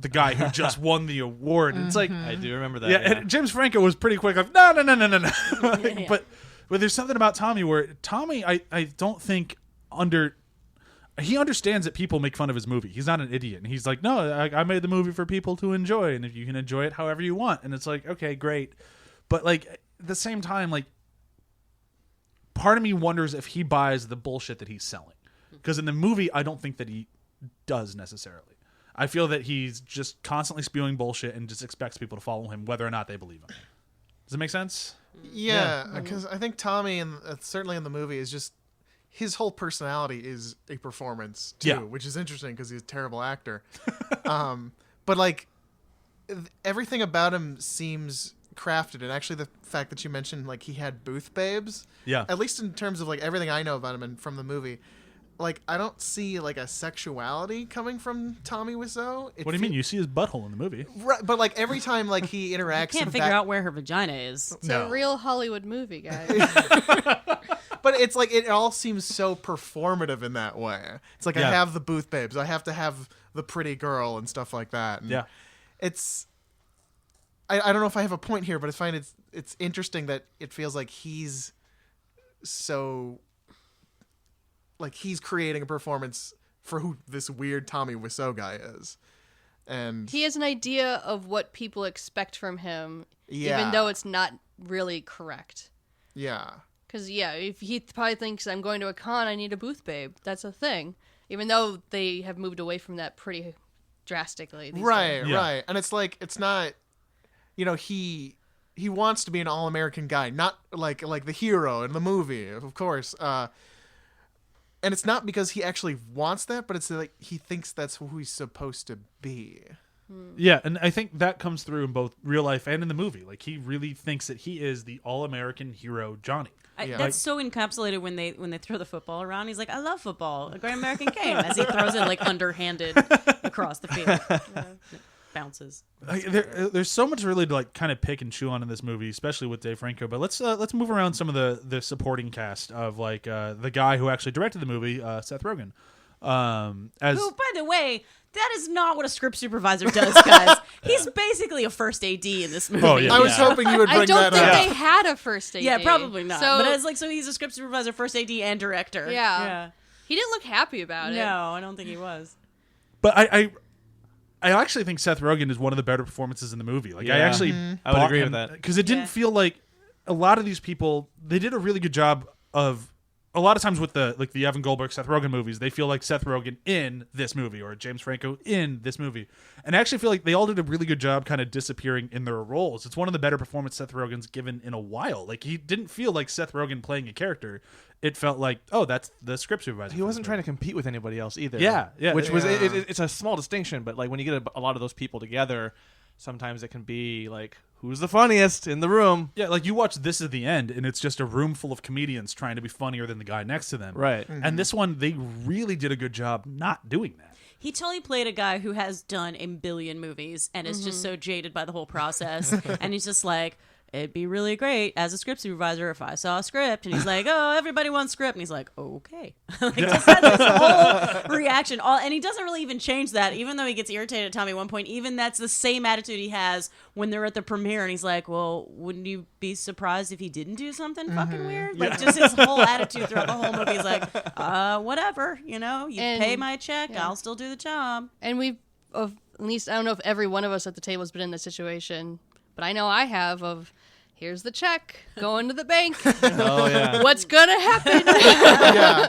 Speaker 2: the guy who just won the award. And it's like,
Speaker 5: I do remember that.
Speaker 2: yeah, and James Franco was pretty quick, like, no. Like,
Speaker 4: Yeah.
Speaker 2: But there's something about Tommy where Tommy, I don't think he understands that people make fun of his movie. He's not an idiot. And he's like, no, I made the movie for people to enjoy, and if you can enjoy it however you want. And it's like, okay, great. But like at the same time, like part of me wonders if he buys the bullshit that he's selling. Because in the movie, I don't think that he does necessarily. I feel that he's just constantly spewing bullshit and just expects people to follow him whether or not they believe him. Does it make sense?
Speaker 1: Yeah, because I think Tommy, and certainly in the movie, is just his whole personality is a performance too,
Speaker 2: Yeah.
Speaker 1: which is interesting because he's a terrible actor. But like everything about him seems crafted. And actually, the fact that you mentioned like he had booth babes,
Speaker 2: Yeah.
Speaker 1: at least in terms of like everything I know about him and from the movie, like I don't see like a sexuality coming from Tommy Wiseau.
Speaker 2: What do you mean? You see his butthole in the movie.
Speaker 1: Right, but like every time like he interacts,
Speaker 4: Can't
Speaker 1: in
Speaker 4: figure out where her vagina is.
Speaker 3: It's
Speaker 2: No.
Speaker 3: a real Hollywood movie, guys.
Speaker 1: But it's like it all seems so performative in that way. It's like I
Speaker 2: Yeah.
Speaker 1: have the booth babes, I have to have the pretty girl and stuff like that. And
Speaker 2: Yeah.
Speaker 1: it's I don't know if I have a point here, but I find it's interesting that it feels like he's so like he's creating a performance for who this weird Tommy Wiseau guy is. And
Speaker 3: He has an idea of what people expect from him,
Speaker 1: Yeah.
Speaker 3: even though it's not really correct.
Speaker 1: yeah.
Speaker 3: Because, if he probably thinks I'm going to a con, I need a booth babe. That's a thing. Even though they have moved away from that pretty drastically. These
Speaker 1: Right,
Speaker 3: days.
Speaker 2: Yeah.
Speaker 1: right. And it's like it's not he wants to be an all-American guy, not like the hero in the movie, of course. And it's not because he actually wants that, but it's like he thinks that's who he's supposed to be.
Speaker 2: Yeah, and I think that comes through in both real life and in the movie. Like he really thinks that he is the all-American hero, Johnny.
Speaker 1: Yeah.
Speaker 4: That's so encapsulated when they throw the football around. He's like, I love football, a great American game, as he throws it like underhanded across the field. Bounces.
Speaker 2: There's so much really to like kind of pick and chew on in this movie, especially with Dave Franco. But let's move around some of the supporting cast of like the guy who actually directed the movie, Seth Rogen. As
Speaker 4: Who, by the way, that is not what a script supervisor does, guys. He's basically a first AD in this movie.
Speaker 2: Oh, yeah.
Speaker 1: I was hoping you would
Speaker 3: I
Speaker 1: bring
Speaker 3: don't
Speaker 1: that
Speaker 3: think
Speaker 1: up.
Speaker 3: they had a first AD.
Speaker 4: Yeah, probably not.
Speaker 3: So,
Speaker 4: But it's like, so he's a script supervisor, first AD, and director.
Speaker 3: Yeah. he didn't look happy about it.
Speaker 4: No, I don't think he was.
Speaker 2: But I actually think Seth Rogen is one of the better performances in the movie. Like I
Speaker 5: Yeah.
Speaker 2: actually
Speaker 5: I would agree with that.
Speaker 2: because it didn't
Speaker 4: Yeah.
Speaker 2: feel like a lot of these people. They did a really good job of. A lot of times with the Evan Goldberg, Seth Rogen movies, they feel like Seth Rogen in this movie or James Franco in this movie. And I actually feel like they all did a really good job kind of disappearing in their roles. It's one of the better performances Seth Rogen's given in a while. Like he didn't feel like Seth Rogen playing a character. It felt like, oh, that's the script supervisor.
Speaker 5: He wasn't trying to compete with anybody else either.
Speaker 2: Yeah, yeah.
Speaker 5: Which was
Speaker 1: Yeah.
Speaker 5: it's a small distinction, but like when you get a lot of those people together, sometimes it can be like, who's the funniest in the room?
Speaker 2: Yeah, like you watch This Is the End, and it's just a room full of comedians trying to be funnier than the guy next to them.
Speaker 5: Right.
Speaker 2: And this one, they really did a good job not doing that.
Speaker 4: He totally played a guy who has done a billion movies and is just so jaded by the whole process. And he's just like, it'd be really great as a script supervisor if I saw a script. And he's like, oh, everybody wants script. And he's like, okay. Like, just had this whole reaction. And he doesn't really even change that, even though he gets irritated at Tommy at one point. Even that's the same attitude he has when they're at the premiere. And he's like, well, wouldn't you be surprised if he didn't do something fucking weird? Like, just his whole attitude throughout the whole movie is like, whatever, you
Speaker 3: And-
Speaker 4: pay my check, I'll still do the job.
Speaker 3: And at least, I don't know if every one of us at the table has been in this situation, but I know I have of, here's the check, going to the bank.
Speaker 5: Oh yeah.
Speaker 3: What's gonna happen?
Speaker 1: Yeah.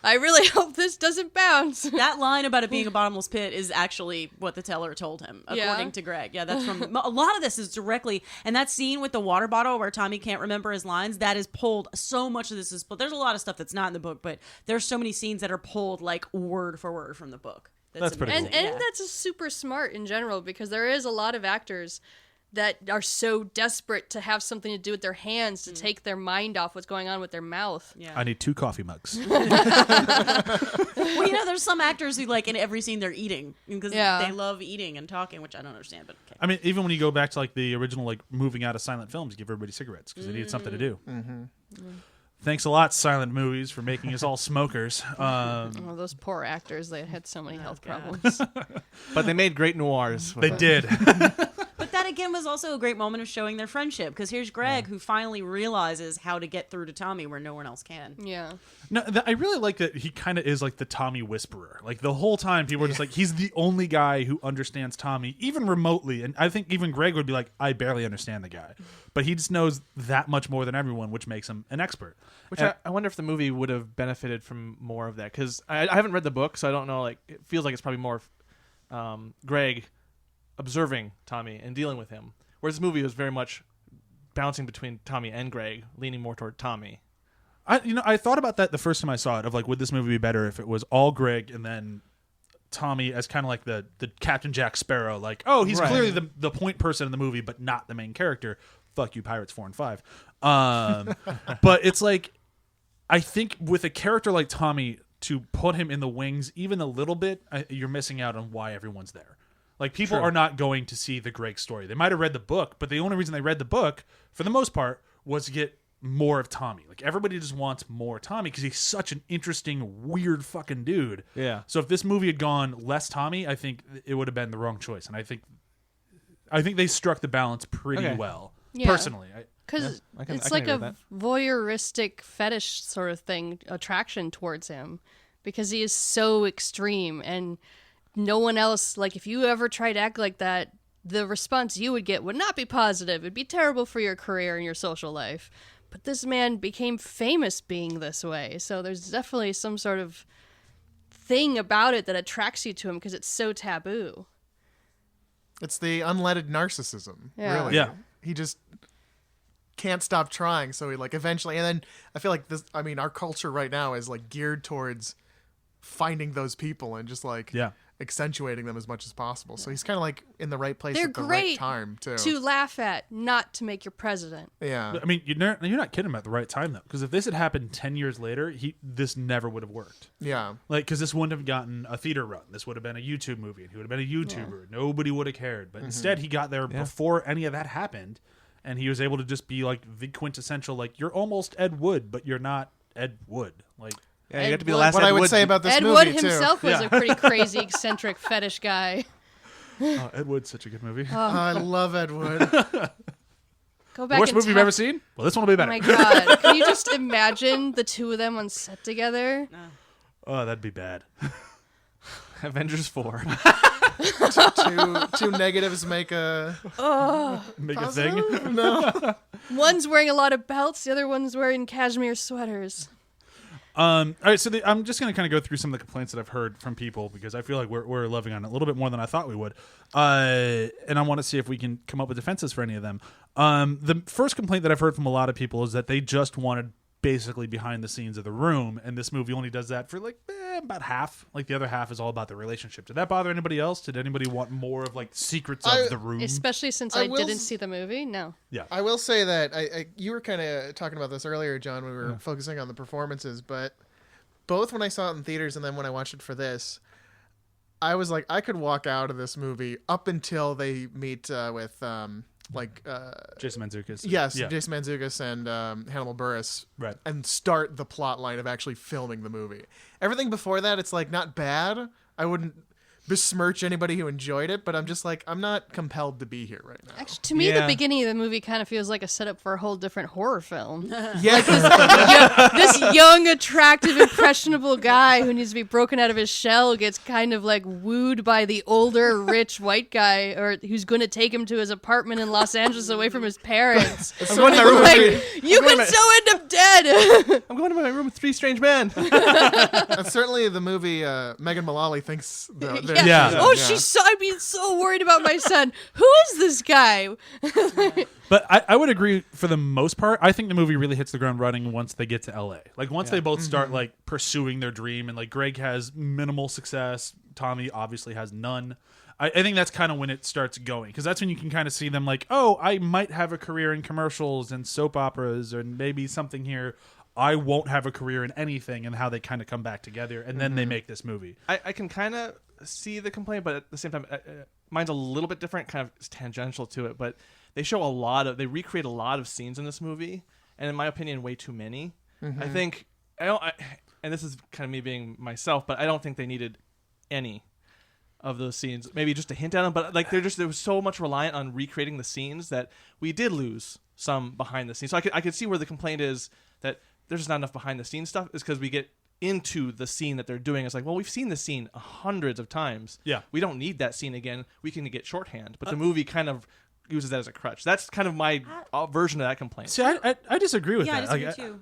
Speaker 3: I really hope this doesn't bounce.
Speaker 4: That line about it being a bottomless pit is actually what the teller told him, according
Speaker 3: Yeah.
Speaker 4: to Greg. Yeah, that's from a lot of this is directly, and that scene with the water bottle where Tommy can't remember his lines, that is pulled. So much of this is, but there's a lot of stuff that's not in the book, but there's so many scenes that are pulled like word for word from the book.
Speaker 2: That's pretty
Speaker 4: amazing.
Speaker 3: And
Speaker 4: Yeah.
Speaker 3: that's a super smart in general, because there is a lot of actors that are so desperate to have something to do with their hands to take their mind off what's going on with their mouth.
Speaker 4: Yeah.
Speaker 2: I need 2 coffee mugs.
Speaker 4: Well, there's some actors who like in every scene they're eating because
Speaker 3: Yeah.
Speaker 4: they love eating and talking, which I don't understand, but okay.
Speaker 2: I mean, even when you go back to like the original like moving out of silent films, you give everybody cigarettes because they needed something to do. Thanks a lot, silent movies, for making us all smokers.
Speaker 3: Oh, those poor actors, they had so many health
Speaker 4: God.
Speaker 3: problems.
Speaker 5: But they made great noirs. with
Speaker 2: They
Speaker 5: it.
Speaker 2: did.
Speaker 4: But that again was also a great moment of showing their friendship because here's Greg who finally realizes how to get through to Tommy where no one else can.
Speaker 3: Yeah.
Speaker 2: No, I really like that he kind of is like the Tommy whisperer. Like the whole time, people are just like, he's the only guy who understands Tommy, even remotely. And I think even Greg would be like, I barely understand the guy. But he just knows that much more than everyone, which makes him an expert.
Speaker 5: Which
Speaker 2: And-
Speaker 5: I wonder if the movie would have benefited from more of that, because I haven't read the book, so I don't know. Like, it feels like it's probably more Greg observing Tommy and dealing with him, whereas this movie was very much bouncing between Tommy and Greg, leaning more toward Tommy.
Speaker 2: I thought about that the first time I saw it, of like, would this movie be better if it was all Greg and then Tommy as kind of like the Captain Jack Sparrow, like, oh, he's
Speaker 5: Right.
Speaker 2: clearly the point person in the movie, but not the main character, fuck you, Pirates 4 and 5. But it's like, I think with a character like Tommy, to put him in the wings even a little bit, you're missing out on why everyone's there. Like, people are not going to see the Greg story. They might have read the book, but the only reason they read the book, for the most part, was to get more of Tommy. Like, everybody just wants more Tommy because he's such an interesting, weird fucking dude.
Speaker 5: Yeah.
Speaker 2: So if this movie had gone less Tommy, I think it would have been the wrong choice. And I think they struck the balance pretty well.
Speaker 3: Yeah.
Speaker 2: Personally.
Speaker 3: Because
Speaker 5: I can
Speaker 3: it's like
Speaker 5: agree with
Speaker 3: a
Speaker 5: that.
Speaker 3: voyeuristic fetish sort of thing, attraction towards him, because he is so extreme, and no one else, like, if you ever tried to act like that, the response you would get would not be positive. It'd be terrible for your career and your social life. But this man became famous being this way, so there's definitely some sort of thing about it that attracts you to him because it's so taboo.
Speaker 1: It's the unleaded narcissism,
Speaker 3: Yeah.
Speaker 1: really.
Speaker 2: Yeah.
Speaker 1: He just can't stop trying, so he, like, eventually, and then I feel like our culture right now is, like, geared towards finding those people and just, like, accentuating them as much as possible. So he's kind of, like, in the right place
Speaker 3: They're
Speaker 1: at the
Speaker 3: great
Speaker 1: right time, too.
Speaker 3: to laugh at, not to make your president.
Speaker 1: Yeah.
Speaker 2: I mean, you're not kidding about the right time, though. Because if this had happened 10 years later, this never would have worked.
Speaker 1: Yeah.
Speaker 2: Like, because this wouldn't have gotten a theater run. This would have been a YouTube movie, and he would have been a YouTuber. Nobody would have cared. But instead, he got there before any of that happened, and he was able to just be, like, the quintessential, like, you're almost Ed Wood, but you're not Ed Wood. Like,
Speaker 5: Yeah, you
Speaker 3: Ed
Speaker 5: have to be the
Speaker 3: Wood.
Speaker 5: last
Speaker 1: What
Speaker 5: Ed
Speaker 1: I would
Speaker 5: Wood.
Speaker 1: say about this
Speaker 3: Ed
Speaker 1: movie,
Speaker 3: Wood
Speaker 1: too.
Speaker 3: himself was a pretty crazy, eccentric fetish guy.
Speaker 2: oh, Ed Wood's such a good movie.
Speaker 1: I love Ed Wood.
Speaker 3: Go back
Speaker 2: Worst
Speaker 3: and
Speaker 2: movie you've ever seen? Well, this one will be
Speaker 3: Oh
Speaker 2: better.
Speaker 3: my god. Can you just imagine the two of them on set together?
Speaker 2: Oh, that'd be bad.
Speaker 5: Avengers 4.
Speaker 1: two negatives make a
Speaker 2: Make a thing.
Speaker 1: no.
Speaker 3: One's wearing a lot of belts, the other one's wearing cashmere sweaters.
Speaker 2: All right, so I'm just going to kind of go through some of the complaints that I've heard from people because I feel like we're loving on it a little bit more than I thought we would. And I want to see if we can come up with defenses for any of them. The first complaint that I've heard from a lot of people is that they just wanted basically behind the scenes of the room, and this movie only does that for like about half. Like the other half is all about the relationship. Did that bother anybody else? Did anybody want more of like secrets of the room?
Speaker 3: Especially since
Speaker 1: I
Speaker 3: I
Speaker 1: will
Speaker 3: didn't
Speaker 1: s-
Speaker 3: see the movie. No.
Speaker 2: Yeah.
Speaker 1: I will say that you were kind of talking about this earlier, John. We were focusing on the performances, but both when I saw it in theaters and then when I watched it for this, I was like, I could walk out of this movie up until they meet with
Speaker 2: Jason Mantzoukas.
Speaker 1: yes,
Speaker 2: Yeah.
Speaker 1: Jason Mantzoukas and Hannibal Buress,
Speaker 2: Right.
Speaker 1: and start the plot line of actually filming the movie. Everything before that, it's like not bad. I wouldn't besmirch anybody who enjoyed it, but I'm just like, I'm not compelled to be here right now.
Speaker 3: Actually, to me,
Speaker 5: Yeah.
Speaker 3: the beginning of the movie kind of feels like a setup for a whole different horror film.
Speaker 1: Yeah,
Speaker 3: This young, attractive, impressionable guy who needs to be broken out of his shell gets kind of like wooed by the older, rich white guy, or who's going to take him to his apartment in Los Angeles away from his parents.
Speaker 1: I'm going to my room with three.
Speaker 3: Like, you could so end up dead.
Speaker 5: I'm going to my room with 3 strange men.
Speaker 1: That's certainly the movie Megan Mullally thinks.
Speaker 2: Yeah.
Speaker 3: Oh, she's so. I'd be so worried about my son. Who is this guy?
Speaker 2: But I would agree for the most part. I think the movie really hits the ground running once they get to LA. Like once they both start like pursuing their dream, and like Greg has minimal success, Tommy obviously has none. I think that's kind of when it starts going, because that's when you can kind of see them like, oh, I might have a career in commercials and soap operas, or maybe something here. I won't have a career in anything, and how they kind of come back together, and then they make this movie.
Speaker 5: I can kind of see the complaint, but at the same time, mine's a little bit different, kind of tangential to it. But they they recreate a lot of scenes in this movie, and in my opinion, way too many. I think and this is kind of me being myself, but I don't think they needed any of those scenes. Maybe just a hint at them, but like there was so much reliant on recreating the scenes that we did lose some behind the scenes. So I could see where the complaint is that there's just not enough behind the scenes stuff, is because we get into the scene that they're doing. It's like, well, we've seen this scene hundreds of times.
Speaker 2: Yeah.
Speaker 5: We don't need that scene again. We can get shorthand. But the movie kind of uses that as a crutch. That's kind of my version of that complaint.
Speaker 2: See, I disagree with
Speaker 4: Yeah, I
Speaker 2: that.
Speaker 4: disagree too.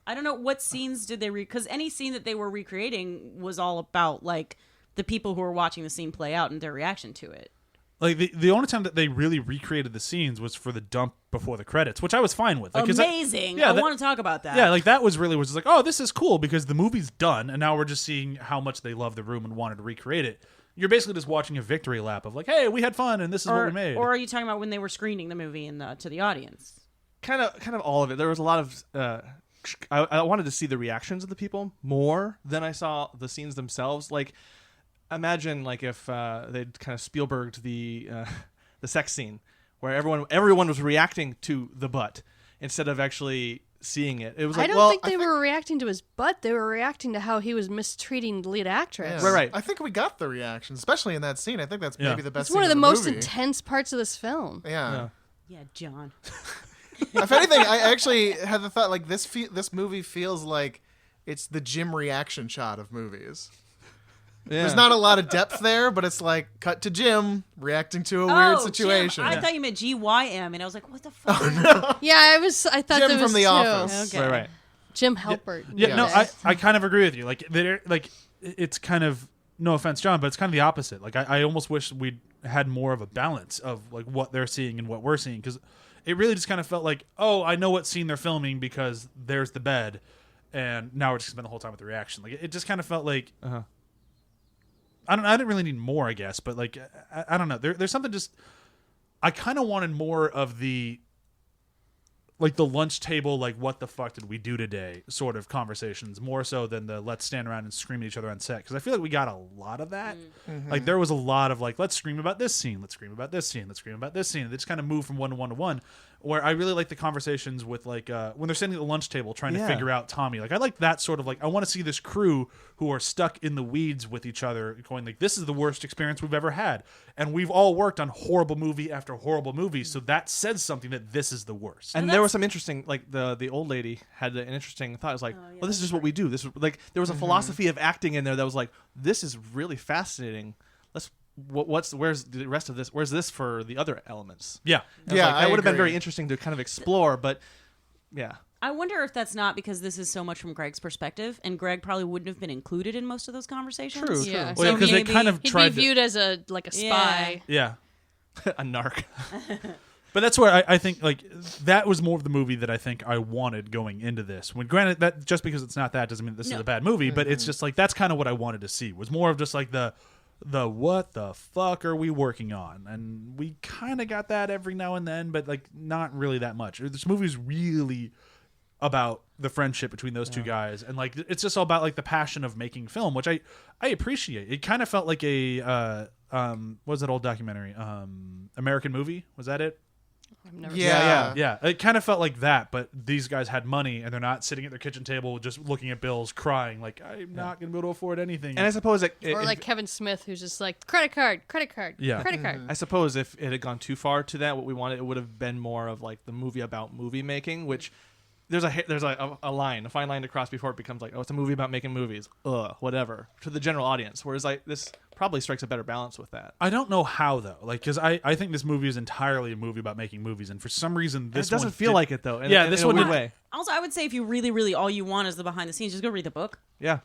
Speaker 4: I don't know what scenes did they because any scene that they were recreating was all about like the people who were watching the scene play out and their reaction to it.
Speaker 2: Like the only time that they really recreated the scenes was for the dump before the credits, which I was fine with. Like, 'cause
Speaker 4: Amazing!
Speaker 2: I
Speaker 4: I want to talk about that.
Speaker 2: Yeah, like that was just like, oh, this is cool because the movie's done, and now we're just seeing how much they love the room and wanted to recreate it. you're basically just watching a victory lap of like, hey, we had fun and this is what we made.
Speaker 4: Or are you talking about when they were screening the movie to the audience?
Speaker 5: Kind of all of it. There was a lot of. I wanted to see the reactions of the people more than I saw the scenes themselves. Like, imagine like if they'd kind of Spielberged the sex scene where everyone was reacting to the butt instead of actually seeing it. It was like,
Speaker 3: I don't think they were reacting to his butt. They were reacting to how he was mistreating the lead actress.
Speaker 1: Yeah.
Speaker 5: Right.
Speaker 1: I think we got the reaction, especially in that scene. I think that's maybe the best.
Speaker 3: It's one of the
Speaker 1: scene
Speaker 3: most
Speaker 1: movie.
Speaker 3: intense parts of this film.
Speaker 1: Yeah.
Speaker 4: Yeah, John.
Speaker 1: If anything, I actually had the thought like this movie feels like it's the Jim reaction shot of movies.
Speaker 5: Yeah.
Speaker 1: There's not a lot of depth there, but it's like cut to Jim reacting to a weird situation.
Speaker 4: Jim. I thought you meant GYM, and I was like, what the fuck?
Speaker 3: Yeah, I thought
Speaker 1: Jim
Speaker 3: there was
Speaker 1: from The
Speaker 3: two.
Speaker 1: Office.
Speaker 4: Okay.
Speaker 5: Right.
Speaker 3: Jim Halpert.
Speaker 2: Yeah, no,
Speaker 1: Yes.
Speaker 2: I kind of agree with you. Like, it's kind of, no offense, John, but it's kind of the opposite. Like, I almost wish we'd had more of a balance of like what they're seeing and what we're seeing, because it really just kind of felt like, oh, I know what scene they're filming because there's the bed, and now we're just spending the whole time with the reaction. Like, it just kind of felt like, I didn't really need more, I guess, but like, I don't know. There's something just, I kind of wanted more of the, like the lunch table, like what the fuck did we do today sort of conversations, more so than the let's stand around and scream at each other on set. Because I feel like we got a lot of that. Like there was a lot of like, let's scream about this scene, let's scream about this scene, let's scream about this scene. And they just kind of move from one to one to one. Where I really like the conversations with like when they're sitting at the lunch table trying to figure out Tommy. Like I like that sort of like, I want to see this crew who are stuck in the weeds with each other going like, this is the worst experience we've ever had. And we've all worked on horrible movie after horrible movie. So that says something that this is the worst.
Speaker 5: And there was some interesting, like the old lady had an interesting thought. It was like, well, this is just what we do. This like there was a philosophy of acting in there that was like, this is really fascinating. Where's the rest of this? Where's this for the other elements?
Speaker 2: Yeah.
Speaker 5: That would have been
Speaker 1: agree.
Speaker 5: very interesting to kind of explore, but yeah.
Speaker 4: I wonder if that's not because this is so much from Greg's perspective, and Greg probably wouldn't have been included in most of those conversations.
Speaker 5: True.
Speaker 3: Yeah,
Speaker 2: Well, yeah,
Speaker 3: so
Speaker 2: because they
Speaker 4: maybe
Speaker 2: kind of
Speaker 3: he'd
Speaker 2: tried
Speaker 3: be viewed as a spy.
Speaker 2: Yeah.
Speaker 5: A narc.
Speaker 2: But that's where I think like that was more of the movie that I think I wanted going into this. When granted that just because it's not that doesn't mean this is a bad movie, but it's just like that's kind of what I wanted to see. Was more of just like the what the fuck are we working on? And we kind of got that every now and then, but like not really that much. This movie's really about the friendship between those two guys, and like it's just all about like the passion of making film, which I appreciate. It kind of felt like a what was that old documentary? American Movie? Was that it?
Speaker 3: I've never
Speaker 1: Yeah.
Speaker 2: Yeah, it kind of felt like that, but these guys had money and they're not sitting at their kitchen table just looking at bills, crying like I'm not going to be able to afford anything.
Speaker 5: And I suppose
Speaker 3: Or like Kevin Smith, who's just like credit card,
Speaker 2: Yeah.
Speaker 3: credit card.
Speaker 5: I suppose if it had gone too far to that, what we wanted, it would have been more of like the movie about movie making, which there's a line, a fine line to cross before it becomes like, oh, it's a movie about making movies, whatever, to the general audience. Whereas like this probably strikes a better balance with that.
Speaker 2: I don't know how though, like because I think this movie is entirely a movie about making movies, and for some reason this
Speaker 5: It doesn't
Speaker 2: one
Speaker 5: feel
Speaker 2: did-
Speaker 5: like it though.
Speaker 2: This
Speaker 5: in
Speaker 2: one
Speaker 5: a weird
Speaker 2: did-
Speaker 5: way.
Speaker 4: Also, I would say if you really, really all you want is the behind the scenes, just go read the book
Speaker 5: Yeah.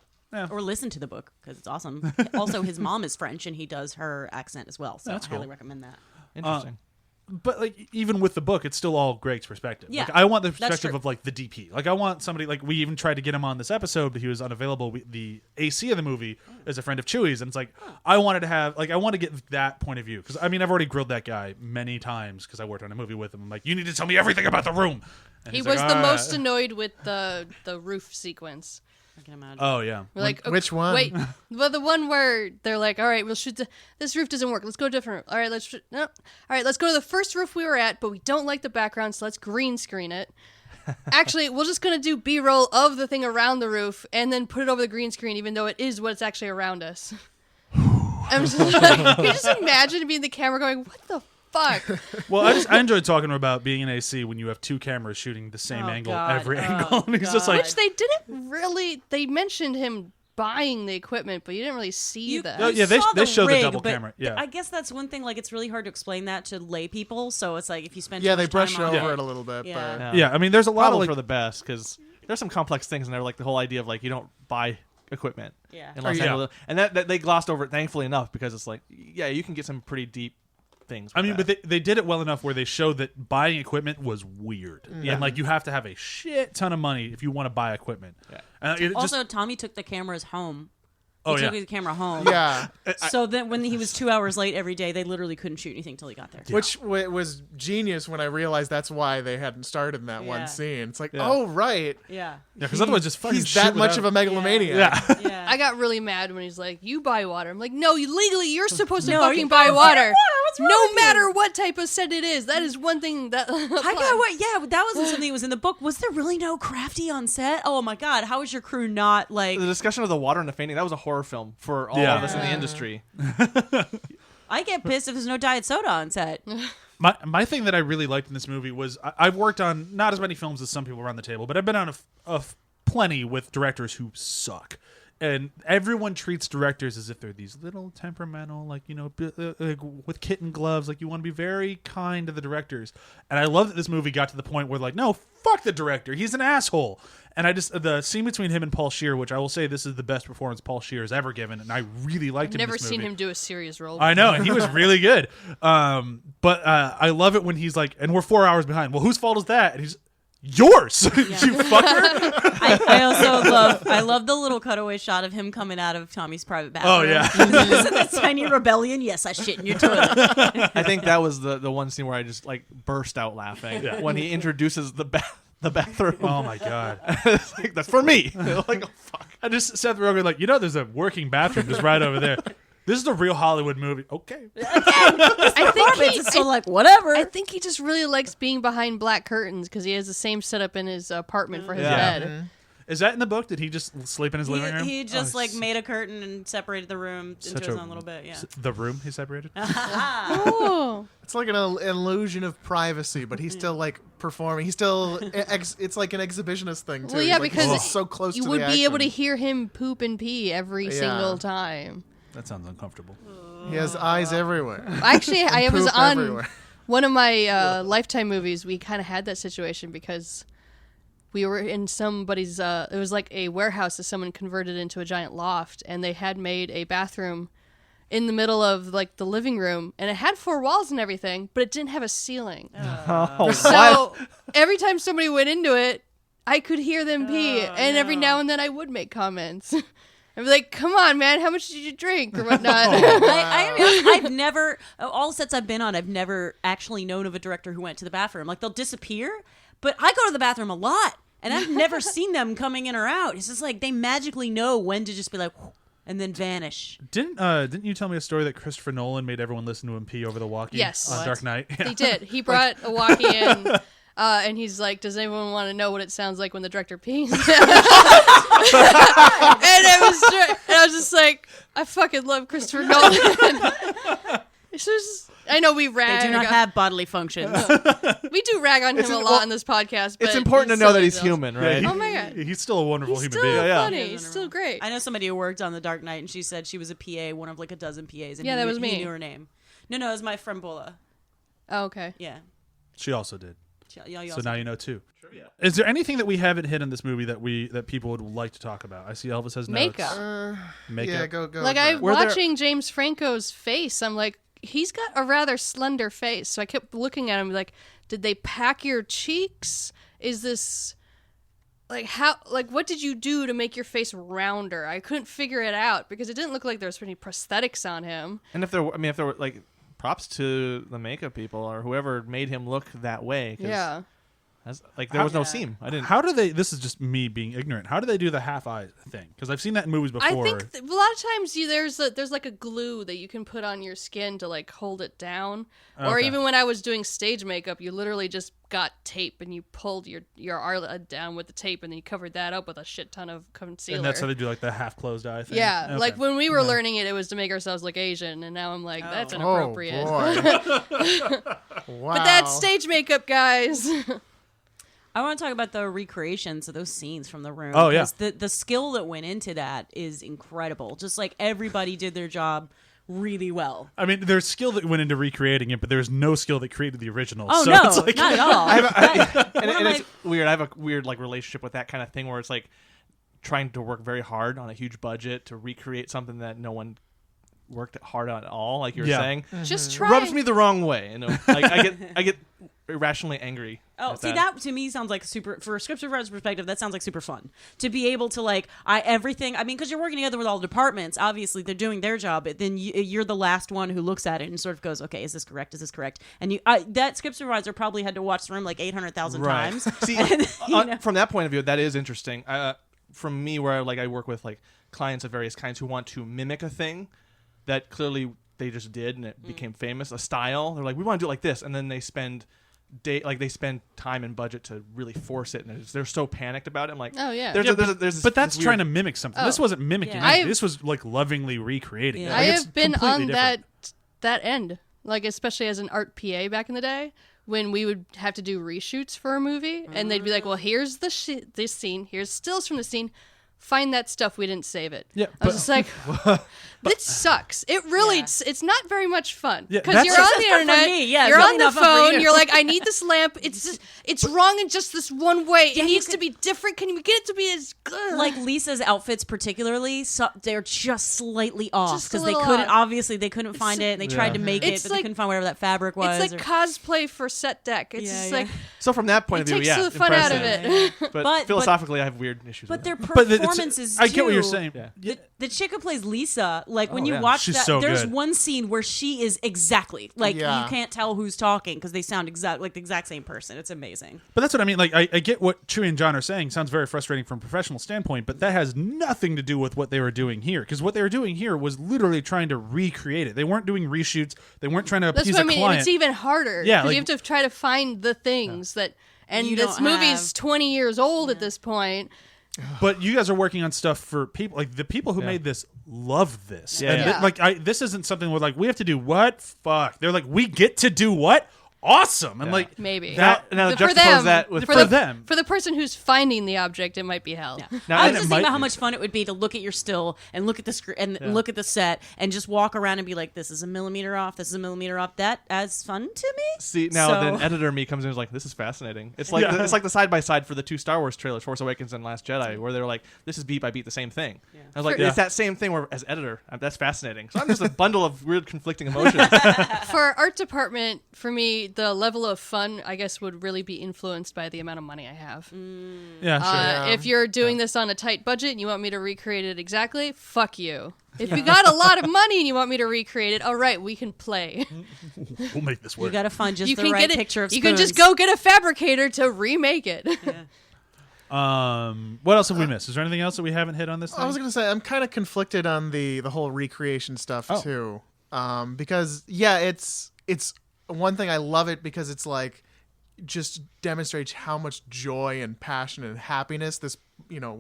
Speaker 4: or listen to the book because it's awesome. Also, his mom is French and he does her accent as well, so
Speaker 2: That's
Speaker 4: I highly
Speaker 2: cool.
Speaker 4: recommend that.
Speaker 5: Interesting.
Speaker 2: But like even with the book, it's still all Greg's perspective.
Speaker 4: Yeah,
Speaker 2: like, I want the
Speaker 4: that's
Speaker 2: perspective
Speaker 4: true.
Speaker 2: of like the DP. Like I want somebody like we even tried to get him on this episode, but he was unavailable. The AC of the movie is a friend of Chewie's, and it's like I wanted to have like I want to get that point of view because I mean I've already grilled that guy many times because I worked on a movie with him. I'm like, you need to tell me everything about the room. And
Speaker 3: He
Speaker 2: he's
Speaker 3: was
Speaker 2: like,
Speaker 3: the
Speaker 2: "Ah."
Speaker 3: most annoyed with the roof sequence.
Speaker 4: I can imagine.
Speaker 2: Oh yeah.
Speaker 3: We're like,
Speaker 1: Which
Speaker 3: okay,
Speaker 1: one?
Speaker 3: Wait, well, the one where they're like, all right, we'll shoot. This roof doesn't work. Let's go to a different roof. All right, no. All right, let's go to the first roof we were at, but we don't like the background, so let's green screen it. Actually, we're just gonna do B-roll of the thing around the roof and then put it over the green screen, even though it is what's actually around us. I'm just like, can you just imagine being the camera going, what the fuck?
Speaker 2: Well, I enjoyed talking to him about being in AC when you have two cameras shooting the same
Speaker 4: Oh,
Speaker 2: angle
Speaker 4: God.
Speaker 2: every
Speaker 4: Oh,
Speaker 2: angle, and he's just like,
Speaker 3: Which they didn't really. They mentioned him buying the equipment, but you didn't really see that.
Speaker 2: Oh, yeah, they
Speaker 4: saw
Speaker 2: show the
Speaker 4: rig,
Speaker 2: double
Speaker 4: but
Speaker 2: camera, yeah.
Speaker 4: I guess that's one thing. Like, it's really hard to explain that to lay people. So it's like if you spend
Speaker 1: Yeah,
Speaker 4: too
Speaker 1: they
Speaker 4: much
Speaker 1: brushed
Speaker 4: time on
Speaker 1: over
Speaker 4: it.
Speaker 1: it a little bit.
Speaker 4: Yeah.
Speaker 1: But
Speaker 2: yeah. I mean, there's a lot of
Speaker 5: Probably
Speaker 2: like,
Speaker 5: for the best because there's some complex things in there, like the whole idea of like you don't buy equipment
Speaker 4: Yeah.
Speaker 5: in Los
Speaker 2: Yeah.
Speaker 5: Angeles, and that they glossed over it thankfully enough because it's like yeah, you can get some pretty deep things.
Speaker 2: I
Speaker 5: with
Speaker 2: mean,
Speaker 5: that.
Speaker 2: but they did it well enough where they showed that buying equipment was weird. And like you have to have a shit ton of money if you want to buy equipment.
Speaker 5: Yeah.
Speaker 2: And it
Speaker 4: Also,
Speaker 2: just,
Speaker 4: Tommy took the cameras home
Speaker 2: Oh,
Speaker 4: He
Speaker 2: yeah.
Speaker 4: took his camera home.
Speaker 1: Yeah,
Speaker 4: So then when he was 2 hours late every day, they literally couldn't shoot anything till he got there.
Speaker 1: which was genius when I realized that's why they hadn't started in that
Speaker 4: Yeah.
Speaker 1: one scene. It's like,
Speaker 5: Yeah.
Speaker 1: oh right,
Speaker 4: Yeah.
Speaker 2: Yeah, because otherwise just fucking
Speaker 1: he's
Speaker 2: shoot
Speaker 1: that much
Speaker 2: without-
Speaker 1: of a megalomaniac.
Speaker 2: Yeah.
Speaker 4: Yeah.
Speaker 3: I got really mad when he's like, "You buy water." I'm like, "No, legally, you're supposed to
Speaker 4: No,
Speaker 3: fucking
Speaker 4: you
Speaker 3: buy
Speaker 4: gotta
Speaker 3: water.
Speaker 4: fucking water. What's wrong
Speaker 3: No
Speaker 4: with you?"
Speaker 3: matter what type of scent it is. That is one thing that."
Speaker 4: I got what? Yeah, that wasn't something that was in the book. Was there really no crafty on set? Oh my god, how is your crew not like?
Speaker 5: The discussion of the water and the fainting, that was a horror film for all
Speaker 2: Yeah.
Speaker 5: of us in the industry.
Speaker 4: I get pissed if there's no diet soda on set.
Speaker 2: My thing that I really liked in this movie was I've worked on not as many films as some people around the table, but I've been on plenty with directors who suck. And everyone treats directors as if they're these little temperamental, like, you know, with kitten gloves. Like, you want to be very kind to the directors. And I love that this movie got to the point where, like, no, fuck the director. He's an asshole. And the scene between him and Paul Scheer, which I will say this is the best performance Paul Scheer has ever given, and I really liked him in
Speaker 3: Never
Speaker 2: this
Speaker 3: seen
Speaker 2: movie.
Speaker 3: him do a serious role.
Speaker 2: I know, and he was really good. But I love it when he's like, and we're 4 hours behind. Well, whose fault is that? And he's yours, you fucker.
Speaker 4: I love the little cutaway shot of him coming out of Tommy's private bathroom.
Speaker 2: Oh, yeah.
Speaker 4: Isn't that tiny rebellion? Yes, I shit in your toilet.
Speaker 5: I think that was the one scene where I just like burst out laughing when he introduces the bathroom.
Speaker 2: Oh my god.
Speaker 5: It's like, that's for me. Like, oh, fuck.
Speaker 2: I just Seth Rogen like, you know, there's a working bathroom just right over there. This is a real Hollywood movie. Okay.
Speaker 3: I think
Speaker 4: It's still like whatever.
Speaker 3: I think he just really likes being behind black curtains because he has the same setup in his apartment for his
Speaker 5: Yeah.
Speaker 3: bed.
Speaker 2: Is that in the book? Did he just sleep in his living room?
Speaker 4: He just
Speaker 2: Oh,
Speaker 4: like made a curtain and separated the room
Speaker 2: such
Speaker 4: into his
Speaker 2: a-
Speaker 4: own little bit. Yeah.
Speaker 2: The room he separated?
Speaker 3: Oh,
Speaker 1: It's like an illusion of privacy, but he's still like performing. He's still it's like an exhibitionist thing too.
Speaker 3: well, yeah,
Speaker 1: Like,
Speaker 3: because
Speaker 1: he's so close
Speaker 3: you
Speaker 1: to
Speaker 3: would
Speaker 1: the
Speaker 3: be able to
Speaker 1: action.
Speaker 3: hear him poop and pee every
Speaker 1: Yeah.
Speaker 3: single time.
Speaker 2: That sounds uncomfortable.
Speaker 1: He has eyes everywhere.
Speaker 3: Actually, I was
Speaker 1: Poop
Speaker 3: on
Speaker 1: everywhere.
Speaker 3: one of my Lifetime movies. We kind of had that situation because we were in somebody's. It was like a warehouse that someone converted into a giant loft, and they had made a bathroom in the middle of like the living room, and it had 4 walls and everything, but it didn't have a ceiling.
Speaker 5: Oh,
Speaker 3: So every time somebody went into it, I could hear them pee, and every now and then I would make comments. I'd be like, "Come on, man, how much did you drink or whatnot?"
Speaker 4: I've never, all sets I've been on, I've never actually known of a director who went to the bathroom. Like, they'll disappear, but I go to the bathroom a lot, and I've never seen them coming in or out. It's just like they magically know when to just be like, and then vanish.
Speaker 2: Didn't you tell me a story that Christopher Nolan made everyone listen to him pee over the walkie
Speaker 3: Yes.
Speaker 2: on
Speaker 3: What?
Speaker 2: Dark Knight?
Speaker 3: He did. He brought a walkie in, and he's like, "Does anyone want to know what it sounds like when the director pees?" And I was just like, I fucking love Christopher Nolan. It's just, I know we rag.
Speaker 4: They do not have bodily functions.
Speaker 3: We do rag on him a lot on this podcast. But
Speaker 5: it's important to
Speaker 3: he's
Speaker 5: know
Speaker 3: so
Speaker 5: that he's
Speaker 3: awesome.
Speaker 5: human, right?
Speaker 3: Oh my God.
Speaker 2: He's still a wonderful
Speaker 3: He's
Speaker 2: human
Speaker 3: still
Speaker 2: being.
Speaker 5: Yeah.
Speaker 3: funny. He's still great.
Speaker 4: I know somebody who worked on The Dark Knight, and she said she was a PA, one of like a dozen PAs. And
Speaker 3: Yeah,
Speaker 4: he
Speaker 3: that
Speaker 4: knew-
Speaker 3: was me.
Speaker 4: He knew her name. No, it was my friend Bola.
Speaker 3: Oh, okay.
Speaker 4: Yeah.
Speaker 2: She also did.
Speaker 4: Y'all
Speaker 2: So now you know too. Is there anything that we haven't hit in this movie that people would like to talk about? I see Elvis has notes.
Speaker 3: Makeup.
Speaker 2: Makeup.
Speaker 1: Yeah, go.
Speaker 3: Like,
Speaker 1: for
Speaker 3: I'm
Speaker 1: it.
Speaker 3: watching James Franco's face. I'm like, he's got a rather slender face. So I kept looking at him like, did they pack your cheeks? Is this like how? Like, what did you do to make your face rounder? I couldn't figure it out because it didn't look like there was any prosthetics on him.
Speaker 5: And if there were like props to the makeup people or whoever made him look that way. 'Cause
Speaker 3: Yeah.
Speaker 5: like there was no seam. I didn't.
Speaker 2: How do they? This is just me being ignorant. How do they do the half eye thing? Because I've seen that in movies before.
Speaker 3: I think a lot of times there's like a glue that you can put on your skin to like hold it down. Or
Speaker 2: Okay.
Speaker 3: even when I was doing stage makeup, you literally just got tape and you pulled your eyelid down with the tape and then you covered that up with a shit ton of concealer.
Speaker 2: and that's how they do like the half closed eye thing.
Speaker 3: Yeah,
Speaker 2: Okay.
Speaker 3: like when we were learning it, it was to make ourselves look Asian, and now I'm like, that's
Speaker 1: Oh
Speaker 3: inappropriate.
Speaker 1: boy. Wow.
Speaker 3: But that's stage makeup, guys.
Speaker 4: I want to talk about the recreations of those scenes from The Room.
Speaker 2: Oh, yeah.
Speaker 4: 'cause the skill that went into that is incredible. Just like everybody did their job really well.
Speaker 2: I mean, there's skill that went into recreating it, but there's no skill that created the original.
Speaker 4: Oh
Speaker 2: so
Speaker 4: no,
Speaker 2: it's like,
Speaker 4: not at all.
Speaker 5: and it's weird. I have a weird like relationship with that kind of thing where it's like trying to work very hard on a huge budget to recreate something that no one worked hard on at all. Like you're
Speaker 2: Yeah.
Speaker 5: saying,
Speaker 3: Just try.
Speaker 5: rubs me the wrong way. You know, like I get irrationally angry.
Speaker 4: Oh,
Speaker 5: at
Speaker 4: see, that to me sounds like super, for a scripture writer's perspective, that sounds like super fun. To be able to, like, because you're working together with all the departments, obviously they're doing their job, but then you're the last one who looks at it and sort of goes, okay, is this correct? Is this correct? And that script supervisor probably had to watch the room like 800,000 times.
Speaker 5: See, from that point of view, that is interesting. From me, where I work with like clients of various kinds who want to mimic a thing that clearly they just did and it became famous, a style. They're like, we want to do it like this, and then they spend time and budget to really force it, and they're so panicked about it. I'm like,
Speaker 3: oh yeah,
Speaker 2: but that's trying to mimic something. This wasn't mimicking.
Speaker 4: Yeah.
Speaker 2: This was like lovingly recreating.
Speaker 4: Yeah.
Speaker 2: Like,
Speaker 3: I
Speaker 2: it's
Speaker 3: have been
Speaker 2: completely
Speaker 3: on
Speaker 2: different.
Speaker 3: that end, like especially as an art PA back in the day when we would have to do reshoots for a movie, and they'd be like, well, here's this scene, here's stills from the scene. Find that stuff, we didn't save it.
Speaker 2: Yeah,
Speaker 3: I was just like, this sucks. It really, it's not very much fun
Speaker 2: Yeah,
Speaker 3: because
Speaker 2: that's-
Speaker 3: you're on
Speaker 4: That's
Speaker 3: the
Speaker 4: fun for
Speaker 3: internet,
Speaker 4: me. Yeah,
Speaker 3: you're
Speaker 4: it's
Speaker 3: on
Speaker 4: really
Speaker 3: the
Speaker 4: not fun for
Speaker 3: phone,
Speaker 4: you.
Speaker 3: you're like, I need this lamp. It's wrong in just this one way. It
Speaker 4: you
Speaker 3: needs
Speaker 4: could-
Speaker 3: to be different. Can you get it to be as good?
Speaker 4: Like Lisa's outfits particularly, they're just slightly off
Speaker 3: Just a
Speaker 4: because they
Speaker 3: little
Speaker 4: couldn't,
Speaker 3: off.
Speaker 4: obviously they couldn't find it and they tried to make it,
Speaker 3: It's
Speaker 4: but
Speaker 3: like-
Speaker 4: they couldn't find whatever that fabric was.
Speaker 3: it's like cosplay for set deck. It's
Speaker 4: Yeah,
Speaker 3: just
Speaker 4: yeah.
Speaker 3: like
Speaker 5: so from that point
Speaker 3: it
Speaker 5: of view,
Speaker 3: takes
Speaker 5: yeah,
Speaker 3: the fun out of
Speaker 5: impressive.
Speaker 3: it.
Speaker 5: But philosophically, I have weird issues.
Speaker 4: But
Speaker 5: with
Speaker 4: their
Speaker 5: it.
Speaker 2: But it's-
Speaker 4: performances
Speaker 2: I get what you're
Speaker 4: too.
Speaker 2: saying.
Speaker 5: Yeah.
Speaker 4: The chick who plays Lisa, like when
Speaker 5: Oh,
Speaker 4: you
Speaker 5: yeah.
Speaker 4: watch
Speaker 2: She's
Speaker 4: that,
Speaker 2: so
Speaker 4: there's
Speaker 2: good.
Speaker 4: one scene where she is exactly like
Speaker 1: Yeah.
Speaker 4: you can't tell who's talking because they sound like the exact same person. It's amazing.
Speaker 2: But that's what I mean. Like, I get what Chewie and John are saying. Sounds very frustrating from a professional standpoint, but that has nothing to do with what they were doing here. Because what they were doing here was literally trying to recreate it. They weren't doing reshoots. They weren't trying to
Speaker 3: That's
Speaker 2: appease
Speaker 3: what I
Speaker 2: a
Speaker 3: mean.
Speaker 2: client.
Speaker 3: It's even harder.
Speaker 2: Yeah,
Speaker 3: 'cause
Speaker 2: like-
Speaker 3: you have to try to find the things that. And
Speaker 4: You
Speaker 3: this
Speaker 4: don't
Speaker 3: movie's
Speaker 4: have.
Speaker 3: 20 years old at this point.
Speaker 2: But you guys are working on stuff for people. Like, the people who made this love this.
Speaker 5: Yeah,
Speaker 2: And
Speaker 5: yeah.
Speaker 2: this isn't something where, like, we have to do what? Fuck. They're like, we get to do what? Awesome. And,
Speaker 5: Yeah.
Speaker 2: like,
Speaker 3: Maybe.
Speaker 5: Now
Speaker 3: for
Speaker 5: juxtapose
Speaker 3: them,
Speaker 5: that with
Speaker 3: for
Speaker 2: them.
Speaker 3: For the person who's finding the object, it might be hell.
Speaker 5: Now,
Speaker 4: I
Speaker 5: and
Speaker 4: was
Speaker 5: it
Speaker 4: just
Speaker 2: might
Speaker 4: thinking about how
Speaker 2: be.
Speaker 4: much fun it would be to look at your still and look at the screen and look at the set and just walk around and be like, "This is a millimeter off. This is a millimeter off." That adds fun to me.
Speaker 5: See now,
Speaker 4: So-
Speaker 5: then editor me comes in and is like, "This is fascinating." It's like
Speaker 2: Yeah.
Speaker 5: it's like the side by side for the two Star Wars trailers, Force Awakens and Last Jedi, where they're like, "This is beat by beat the same thing." I was like,
Speaker 2: Yeah.
Speaker 5: "It's that same thing." Where as editor, that's fascinating. So I'm just a bundle of weird conflicting emotions.
Speaker 3: For our art department, for me, the level of fun, I guess, would really be influenced by the amount of money I have.
Speaker 2: yeah, sure.
Speaker 1: Yeah.
Speaker 3: If you're doing this on a tight budget and you want me to recreate it exactly, fuck you. If you got a lot of money and you want me to recreate it, all right, we can play.
Speaker 2: We'll make this work.
Speaker 4: You got to find just
Speaker 3: You
Speaker 4: the
Speaker 3: can
Speaker 4: right
Speaker 3: get it.
Speaker 4: picture of
Speaker 3: You can just
Speaker 4: spoons.
Speaker 3: go get a fabricator to remake it.
Speaker 2: What else have we missed? Is there anything else that we haven't hit on this thing?
Speaker 1: I was gonna say I'm kind of conflicted on the whole recreation stuff
Speaker 2: Oh.
Speaker 1: too, because yeah, it's one thing I love it because it's like just demonstrates how much joy and passion and happiness this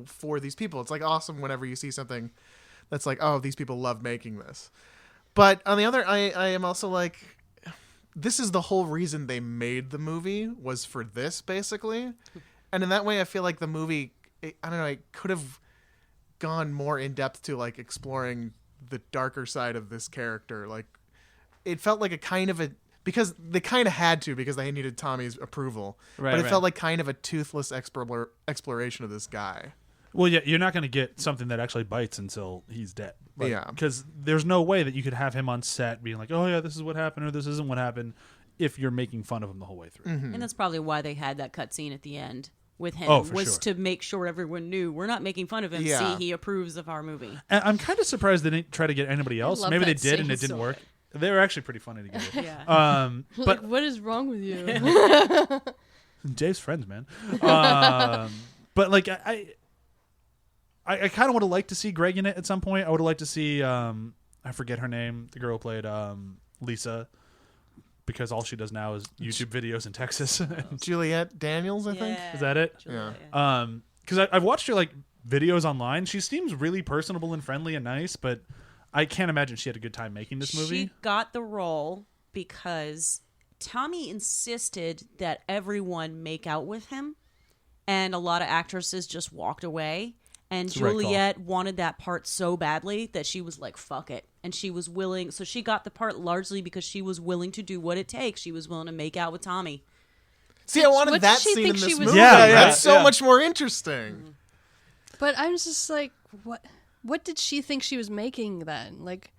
Speaker 1: for these people. It's like awesome whenever you see something that's like, oh, these people love making this. But on the other, I am also like, this is the whole reason they made the movie was for this basically, and in that way I feel like the movie, I don't know, it could have gone more in depth to like exploring the darker side of this character. Like it felt like a kind of a, because they kind of had to because they needed Tommy's approval,
Speaker 5: Right,
Speaker 1: but it
Speaker 5: right.
Speaker 1: felt like kind of a toothless exploration of this guy.
Speaker 2: Well, yeah, you're not going to get something that actually bites until he's dead.
Speaker 1: Yeah.
Speaker 2: Because there's no way that you could have him on set being like, oh, yeah, this is what happened or this isn't what happened if you're making fun of him the whole way through.
Speaker 4: And that's probably why they had that cut scene at the end with him,
Speaker 2: Oh, for
Speaker 4: was
Speaker 2: sure.
Speaker 4: to make sure everyone knew we're not making fun of him.
Speaker 1: Yeah.
Speaker 4: See, he approves of our movie.
Speaker 2: And I'm kind of surprised they didn't try to get anybody else.
Speaker 3: love
Speaker 2: Maybe they
Speaker 3: that
Speaker 2: did and
Speaker 3: scene
Speaker 2: it didn't
Speaker 3: so
Speaker 2: work.
Speaker 3: much.
Speaker 2: They were actually pretty funny together.
Speaker 4: Yeah.
Speaker 2: But
Speaker 3: Like, what is wrong with you?
Speaker 2: Dave's friends, man. But like I kind of would have liked to see Greg in it at some point. I would have liked to see I forget her name, the girl who played Lisa, because all she does now is YouTube videos in Texas.
Speaker 1: Juliette Daniels, I think.
Speaker 2: Is that it?
Speaker 1: Yeah.
Speaker 2: Because I've watched her like videos online. She seems really personable and friendly and nice, but I can't imagine she had a good time making this movie.
Speaker 4: She got the role because Tommy insisted that everyone make out with him, and a lot of actresses just walked away. And
Speaker 2: the right call.
Speaker 4: Juliette wanted that part so badly that she was like, fuck it. And she was willing. So she got the part largely because she was willing to do what it takes. She was willing to make out with Tommy.
Speaker 1: See, I wanted
Speaker 3: What did
Speaker 1: that
Speaker 3: she
Speaker 1: scene in
Speaker 3: think she
Speaker 1: this
Speaker 3: was
Speaker 1: movie.
Speaker 2: Yeah,
Speaker 3: doing?
Speaker 1: That's so
Speaker 5: yeah.
Speaker 1: much more interesting.
Speaker 3: But I'm just like, what did she think she was making then? Like,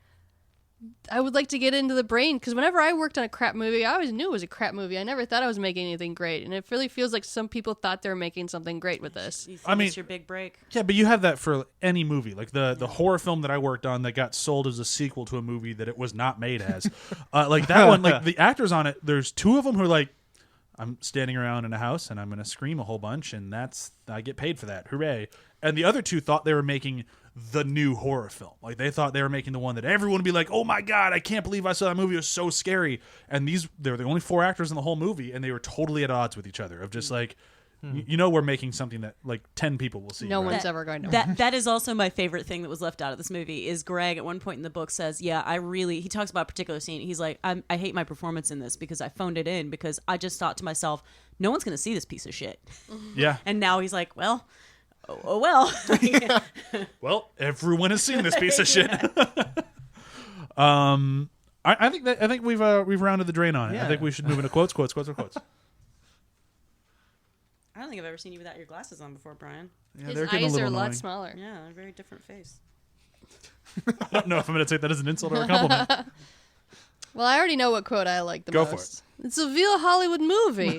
Speaker 3: I would like to get into the brain, because whenever I worked on a crap movie, I always knew it was a crap movie. I never thought I was making anything great, and it really feels like some people thought they were making something great with this.
Speaker 4: You think
Speaker 2: I mean-
Speaker 4: it's your big break.
Speaker 2: Yeah, but you have that for any movie. Like the horror film that I worked on that got sold as a sequel to a movie that it was not made as. Like that one, like the actors on it, there's two of them who are like, I'm standing around in a house and I'm going to scream a whole bunch, and I get paid for that. Hooray. And the other two thought they were making the new horror film. Like they thought they were making the one that everyone would be like, oh my God, I can't believe I saw that movie. It was so scary. And they're the only 4 actors in the whole movie, and they were totally at odds with each other of just like, we're making something that like 10 people will see.
Speaker 3: No
Speaker 2: right?
Speaker 3: one's ever going to.
Speaker 4: That is also my favorite thing that was left out of this movie. Is Greg at one point in the book says, "Yeah, he talks about a particular scene. He's like, I hate my performance in this because I phoned it in because I just thought to myself, no one's going to see this piece of shit."
Speaker 2: Yeah.
Speaker 4: And now he's like, well, oh well.
Speaker 2: Well, everyone has seen this piece of shit. I think we've rounded the drain on it. I
Speaker 5: Yeah.
Speaker 2: think we should move into quotes.
Speaker 4: I don't think I've ever seen you without your glasses on before, Brian.
Speaker 2: Yeah,
Speaker 3: His
Speaker 2: they're getting a
Speaker 3: eyes are
Speaker 2: little
Speaker 3: a lot
Speaker 2: annoying.
Speaker 3: smaller.
Speaker 4: Yeah, a very different face.
Speaker 2: I don't know if I'm going to take that as an insult or a compliment.
Speaker 3: Well, I already know what quote I like the
Speaker 2: Go for
Speaker 3: most. It's a real Hollywood movie.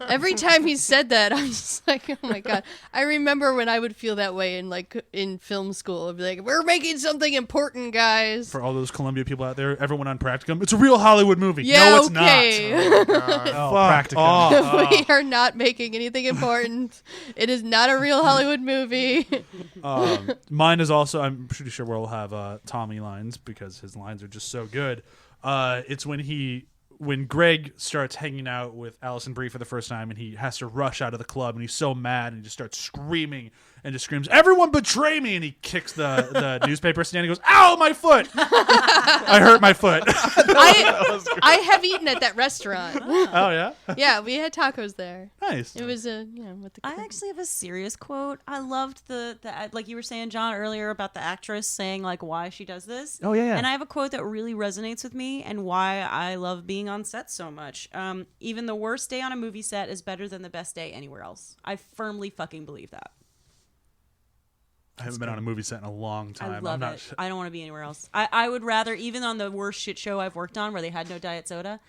Speaker 3: Every time he said that, I'm just like, oh my God. I remember when I would feel that way in film school. I'd be like, we're making something important, guys.
Speaker 2: For all those Columbia people out there, everyone on Practicum, it's a real Hollywood movie.
Speaker 3: Yeah,
Speaker 2: no, it's
Speaker 3: okay.
Speaker 2: not.
Speaker 5: Oh,
Speaker 2: Practicum.
Speaker 3: We are not making anything important. It is not a real Hollywood movie.
Speaker 2: Mine is also, I'm pretty sure we'll have Tommy lines because his lines are just so good. It's when Greg starts hanging out with Allison Brie for the first time, and he has to rush out of the club, and he's so mad, and he just starts screaming and just screams, "Everyone betray me!" And he kicks the newspaper stand. He goes, "Ow, my foot! I hurt my foot."
Speaker 3: I have eaten at that restaurant.
Speaker 2: Oh yeah,
Speaker 3: Yeah, we had tacos there.
Speaker 2: nice.
Speaker 3: It was with the.
Speaker 4: I actually have a serious quote. I loved the like you were saying, John, earlier about the actress saying like why she does this.
Speaker 5: Oh, yeah.
Speaker 4: And I have a quote that really resonates with me and why I love being on set so much. Even the worst day on a movie set is better than the best day anywhere else. I firmly fucking believe that.
Speaker 2: I haven't been on a movie set in a long time.
Speaker 4: I love
Speaker 2: I'm not
Speaker 4: it. I don't want to be anywhere else. I would rather, even on the worst shit show I've worked on where they had no diet soda,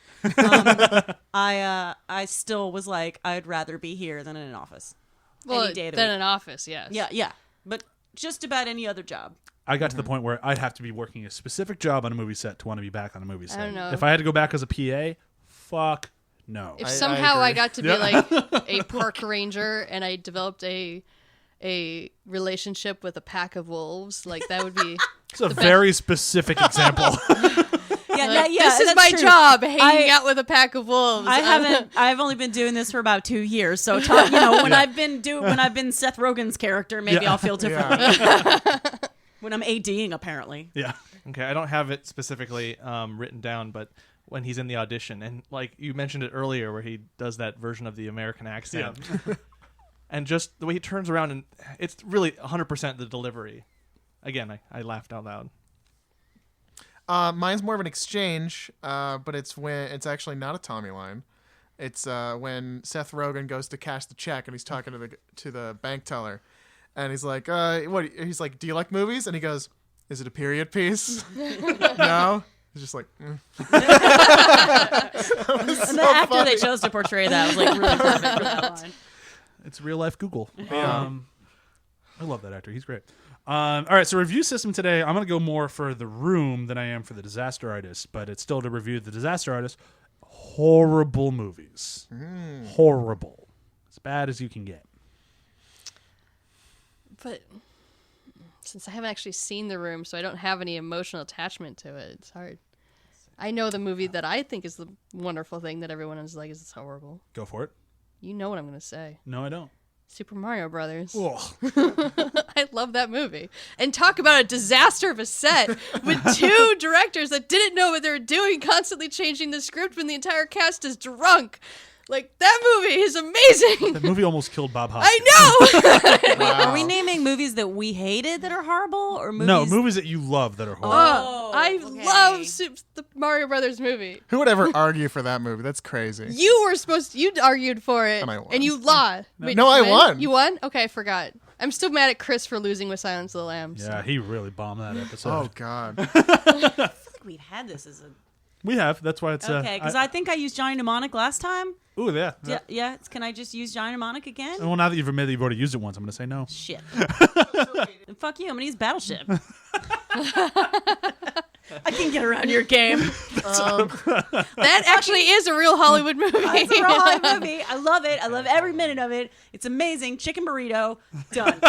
Speaker 4: I still was like, I'd rather be here than in an office.
Speaker 3: Well,
Speaker 4: Any day of the
Speaker 3: than
Speaker 4: week.
Speaker 3: an office, yes.
Speaker 4: Yeah. But just about any other job.
Speaker 2: I got to the point where I'd have to be working a specific job on a movie set to want to be back on a movie set.
Speaker 3: don't know.
Speaker 2: If I had to go back as a PA, fuck no.
Speaker 3: If
Speaker 1: I
Speaker 3: somehow I
Speaker 1: agree.
Speaker 3: got to be like a park ranger and I developed a relationship with a pack of wolves, like that would be.
Speaker 2: It's a very specific example.
Speaker 4: Yeah,
Speaker 3: This is
Speaker 4: that's
Speaker 3: my
Speaker 4: true.
Speaker 3: job, hanging out with a pack of wolves.
Speaker 4: I've only been doing this for about 2 years, so when I've been Seth Rogen's character, maybe
Speaker 2: Yeah.
Speaker 4: I'll feel differently. When I'm ADing, apparently.
Speaker 2: Yeah.
Speaker 5: Okay, I don't have it specifically written down, but when he's in the audition, and like you mentioned it earlier, where he does that version of the American accent, and just the way he turns around, and it's really 100% the delivery. Again, I laughed out loud.
Speaker 1: Mine's more of an exchange, but it's actually not a Tommy line. It's when Seth Rogen goes to cash the check and he's talking to the bank teller, and he's like, "What?" He's like, "Do you like movies?" And he goes, "Is it a period piece?" No. He's just like.
Speaker 4: And the actor they chose to portray that was like really perfect for that line.
Speaker 2: It's real life Google. I love that actor. He's great. All right, so review system today. I'm going to go more for The Room than I am for The Disaster Artist, but it's still to review The Disaster Artist. Horrible movies. Horrible. As bad as you can get.
Speaker 3: But since I haven't actually seen The Room, so I don't have any emotional attachment to it, it's hard. I know the movie that I think is the wonderful thing that everyone is like, is horrible.
Speaker 2: Go for it.
Speaker 3: You know what I'm going to say.
Speaker 2: No, I don't.
Speaker 3: Super Mario Brothers.
Speaker 2: Ugh.
Speaker 3: I love that movie. And talk about a disaster of a set with 2 directors that didn't know what they were doing, constantly changing the script when the entire cast is drunk. Like, that movie is amazing.
Speaker 2: That movie almost killed Bob Hoskins.
Speaker 3: I know.
Speaker 4: Wait, are we naming movies that we hated that are horrible, or movies?
Speaker 2: No, movies that you love that are horrible.
Speaker 3: I
Speaker 4: okay.
Speaker 3: love the Mario Brothers movie.
Speaker 1: Who would ever argue for that movie? That's crazy.
Speaker 3: You argued for it,
Speaker 1: And I won.
Speaker 3: and you lost. Wait,
Speaker 1: No,
Speaker 3: did
Speaker 1: I
Speaker 3: you win?
Speaker 1: won.
Speaker 3: You won? Okay, I forgot. I'm still mad at Chris for losing with Silence of the Lambs.
Speaker 2: Yeah, he really bombed that episode.
Speaker 1: Oh God.
Speaker 4: I feel like we'd had this as a...
Speaker 2: We have. That's why it's
Speaker 4: Okay, because I think I used Johnny Mnemonic last time.
Speaker 2: Ooh, yeah.
Speaker 4: Yeah. Can I just use Johnny Mnemonic again?
Speaker 2: Well, now that you've admitted you've already used it once, I'm going to say no.
Speaker 4: Shit. And fuck you. I'm gonna use Battleship. I can get around your game.
Speaker 3: That actually is a real Hollywood movie.
Speaker 4: It's a real Hollywood movie. I love it. I love every minute of it. It's amazing. Chicken burrito. Done.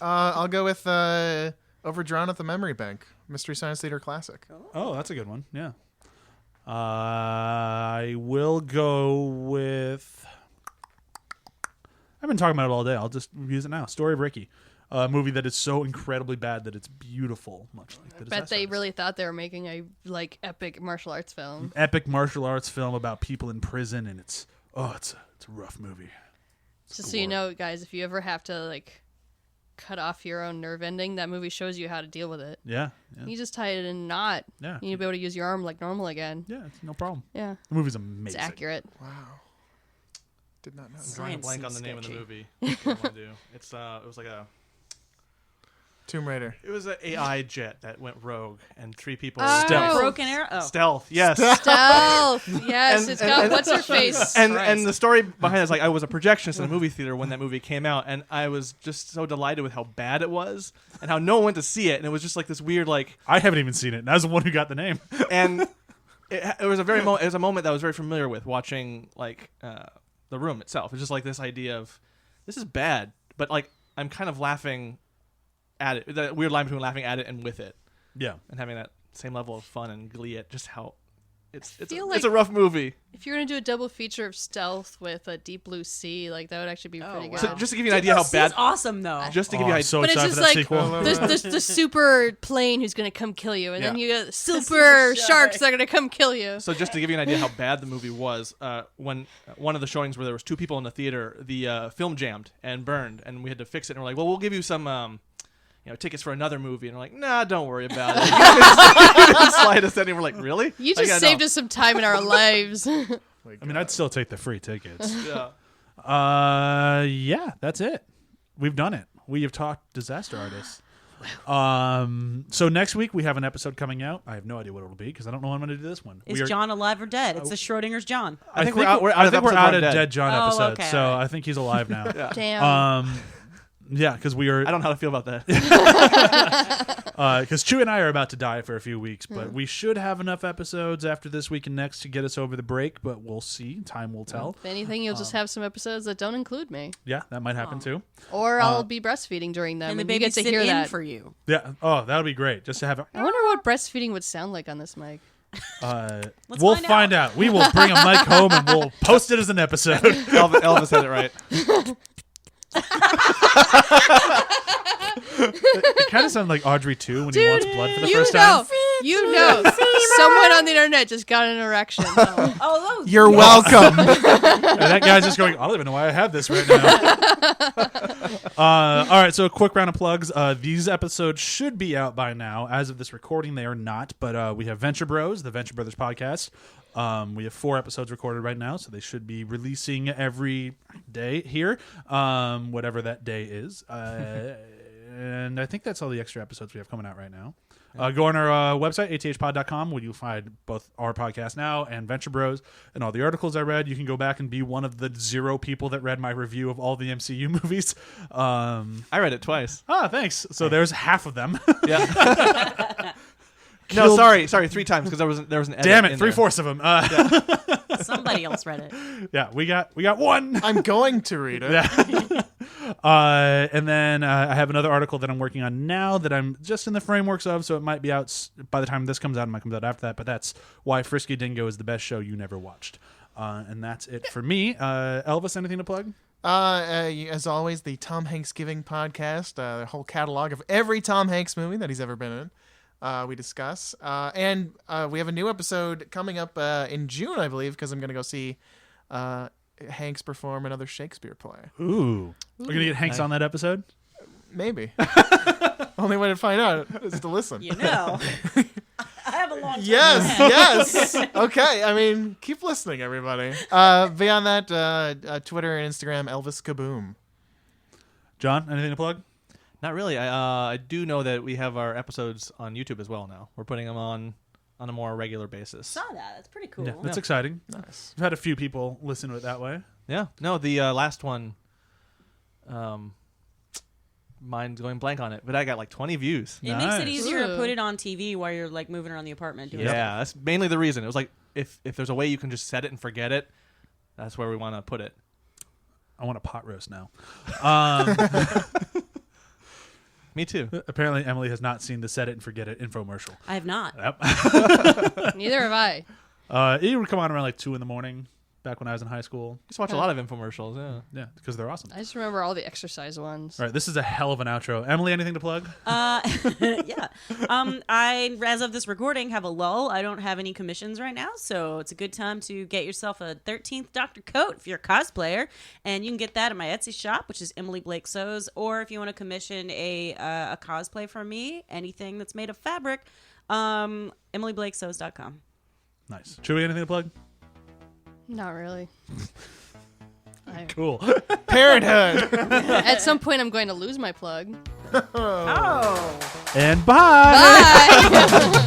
Speaker 1: I'll go with Overdrawn at the Memory Bank, Mystery Science Theater classic.
Speaker 2: Oh, that's a good one. Yeah. I will go with... I've been talking about it all day. I'll just use it now. Story of Ricky. A movie that is so incredibly bad that it's beautiful, much like the
Speaker 3: Bet they
Speaker 2: Disaster
Speaker 3: really thought they were making a epic martial arts film.
Speaker 2: epic martial arts film about people in prison, and it's a rough movie.
Speaker 3: Just so you know, guys, if you ever have to cut off your own nerve ending, that movie shows you how to deal with it.
Speaker 2: Yeah.
Speaker 3: You just tie it in a knot.
Speaker 2: Yeah.
Speaker 3: You need to be able to use your arm like normal again.
Speaker 2: Yeah, it's no problem.
Speaker 3: Yeah.
Speaker 2: The movie's amazing.
Speaker 3: It's accurate.
Speaker 1: Wow. Did not know.
Speaker 5: I'm drawing a
Speaker 4: Science
Speaker 5: blank on
Speaker 4: seems
Speaker 5: the name of the
Speaker 4: sketchy.
Speaker 5: movie. What I want to do. It was like a...
Speaker 1: Tomb Raider.
Speaker 5: It was an AI jet that went rogue, and 3 people...
Speaker 3: Stealth.
Speaker 4: Broken Arrow. Oh.
Speaker 5: Stealth, yes.
Speaker 3: Stealth. Yes,
Speaker 5: And-
Speaker 3: it's got
Speaker 5: and-
Speaker 3: what's her face.
Speaker 5: And the story behind it is I was a projectionist in a movie theater when that movie came out, and I was just so delighted with how bad it was and how no one went to see it, and it was just like this weird
Speaker 2: I haven't even seen it, and I was the one who got the name.
Speaker 5: and it was a moment that I was very familiar with watching The Room itself. It's just like this idea of this is bad, but I'm kind of laughing at it. The weird line between laughing at it and with it,
Speaker 2: Yeah.
Speaker 5: and having that same level of fun and glee at just how it's
Speaker 3: feel
Speaker 5: it's a rough movie.
Speaker 3: If you're gonna do a double feature of Stealth with a Deep Blue Sea, that would actually be pretty good.
Speaker 5: So just to give you an idea how bad,
Speaker 4: It's awesome though.
Speaker 5: just to give you an
Speaker 2: I'm
Speaker 5: idea.
Speaker 2: so
Speaker 3: But it's
Speaker 2: excited
Speaker 3: just
Speaker 2: for that
Speaker 3: like
Speaker 2: sequel.
Speaker 3: the super plane who's gonna come kill you, and then
Speaker 5: Yeah.
Speaker 3: you got super
Speaker 4: super
Speaker 3: sharks that are gonna come kill you.
Speaker 5: So just to give you an idea how bad the movie was, when one of the showings where there was 2 people in the theater, the film jammed and burned, and we had to fix it. And we're like, well, we'll give you some, tickets for another movie. And we're like, nah, don't worry about it. You can slide us in. And we're like, really?
Speaker 3: You just saved us some time in our lives.
Speaker 2: I mean, I'd still take the free tickets.
Speaker 5: Yeah.
Speaker 2: Yeah, that's it. We've done it. We have talked disaster artists. So next week we have an episode coming out. I have no idea what it'll be because I don't know when I'm going to do this one.
Speaker 4: Is John alive or dead? It's the Schrodinger's John.
Speaker 5: I think we're out of episode
Speaker 2: Dead
Speaker 5: Dead.
Speaker 2: John
Speaker 4: Oh,
Speaker 2: episode.
Speaker 4: okay,
Speaker 2: So
Speaker 4: all right.
Speaker 2: I think he's alive now.
Speaker 3: Damn.
Speaker 2: Yeah, because we are.
Speaker 5: I don't know how to feel about that.
Speaker 2: Because Chewie and I are about to die for a few weeks, but we should have enough episodes after this week and next to get us over the break. But we'll see. Time will tell.
Speaker 3: If anything, you'll just have some episodes that don't include me,
Speaker 2: Yeah, that might happen too.
Speaker 3: or I'll be breastfeeding during them,
Speaker 4: And the
Speaker 3: you
Speaker 4: baby
Speaker 3: get to
Speaker 4: sit
Speaker 3: hear
Speaker 4: in
Speaker 3: that.
Speaker 4: for you.
Speaker 2: Yeah. Oh, that'll be great. Just to have.
Speaker 3: I wonder what breastfeeding would sound like on this mic.
Speaker 2: We'll find out. We will bring a mic home and we'll post it as an episode.
Speaker 5: Elvis had it right.
Speaker 2: It kind of sounded like Audrey too when he wants blood for the first time.
Speaker 3: You know, someone on the internet just got an erection. So.
Speaker 4: Oh, those.
Speaker 1: You're welcome.
Speaker 2: And that guy's just going, I don't even know why I have this right now. All right, so a quick round of plugs. These episodes should be out by now. As of this recording, they are not. But we have Venture Bros, the Venture Brothers podcast. We have 4 episodes recorded right now, so they should be releasing every day here, whatever that day is. And I think that's all the extra episodes we have coming out right now. Go on our website, athpod.com, where you'll find both our podcast now and Venture Bros and all the articles I read. You can go back and be one of the 0 people that read my review of all the MCU movies.
Speaker 5: I read it twice.
Speaker 2: Thanks. So there's half of them.
Speaker 5: Yeah. No, sorry, 3 times because there was an edit.
Speaker 2: Damn it,
Speaker 5: in there.
Speaker 2: 3/4 of them.
Speaker 4: Somebody else read it.
Speaker 2: Yeah, we got 1.
Speaker 1: I'm going to read it.
Speaker 2: Yeah. And then I have another article that I'm working on now that I'm just in the frameworks of, so it might be out by the time this comes out. It might come out after that, but that's why Frisky Dingo is the best show you never watched. And that's it for me. Elvis, anything to plug?
Speaker 1: As always, the Tom Hanks Giving podcast, the whole catalog of every Tom Hanks movie that he's ever been in. We discuss. And we have a new episode coming up in June, I believe, because I'm going to go see Hanks perform another Shakespeare play.
Speaker 2: Ooh. We're going to get Hanks on that episode?
Speaker 1: Maybe. Only way to find out is to listen.
Speaker 4: You know. I have a long time.
Speaker 1: Yes. Okay. I mean, keep listening, everybody. Beyond that, Twitter and Instagram, Elvis Kaboom.
Speaker 2: John, anything to plug?
Speaker 5: Not really. I do know that we have our episodes on YouTube as well now. We're putting them on a more regular basis.
Speaker 4: Saw that. That's pretty cool.
Speaker 2: Yeah, that's exciting.
Speaker 1: Nice.
Speaker 2: We've had a few people listen to it that way.
Speaker 5: Yeah. No, the last one, mine's going blank on it, but I got like 20 views.
Speaker 4: It makes it
Speaker 2: Nice.
Speaker 4: easier to
Speaker 3: Ooh.
Speaker 4: put it on TV while you're like moving around the apartment doing
Speaker 5: Yeah, that's mainly the reason. It was like if there's a way you can just set it and forget it, that's where we want to put it.
Speaker 2: I want a pot roast now.
Speaker 5: Me too.
Speaker 2: Apparently, Emily has not seen the Set It and Forget It infomercial.
Speaker 4: I have not.
Speaker 2: Yep.
Speaker 3: Neither have I.
Speaker 2: It would come on around like 2 a.m. back when I was in high school.
Speaker 5: Just watch a lot of infomercials. Yeah.
Speaker 2: Yeah, because they're awesome.
Speaker 3: I just remember all the exercise ones.
Speaker 2: All right, this is a hell of an outro. Emily, anything to plug?
Speaker 4: Yeah. I, as of this recording, have a lull. I don't have any commissions right now, so it's a good time to get yourself a 13th Doctor coat if you're a cosplayer, and you can get that at my Etsy shop, which is Emily Blake Sews, or if you want to commission a cosplay from me, anything that's made of fabric, EmilyBlakeSews.com.
Speaker 2: Nice. Chewie, anything to plug?
Speaker 3: Not really.
Speaker 2: Cool.
Speaker 1: Parenthood.
Speaker 3: At some point, I'm going to lose my plug.
Speaker 4: Oh.
Speaker 2: And bye.
Speaker 3: Bye.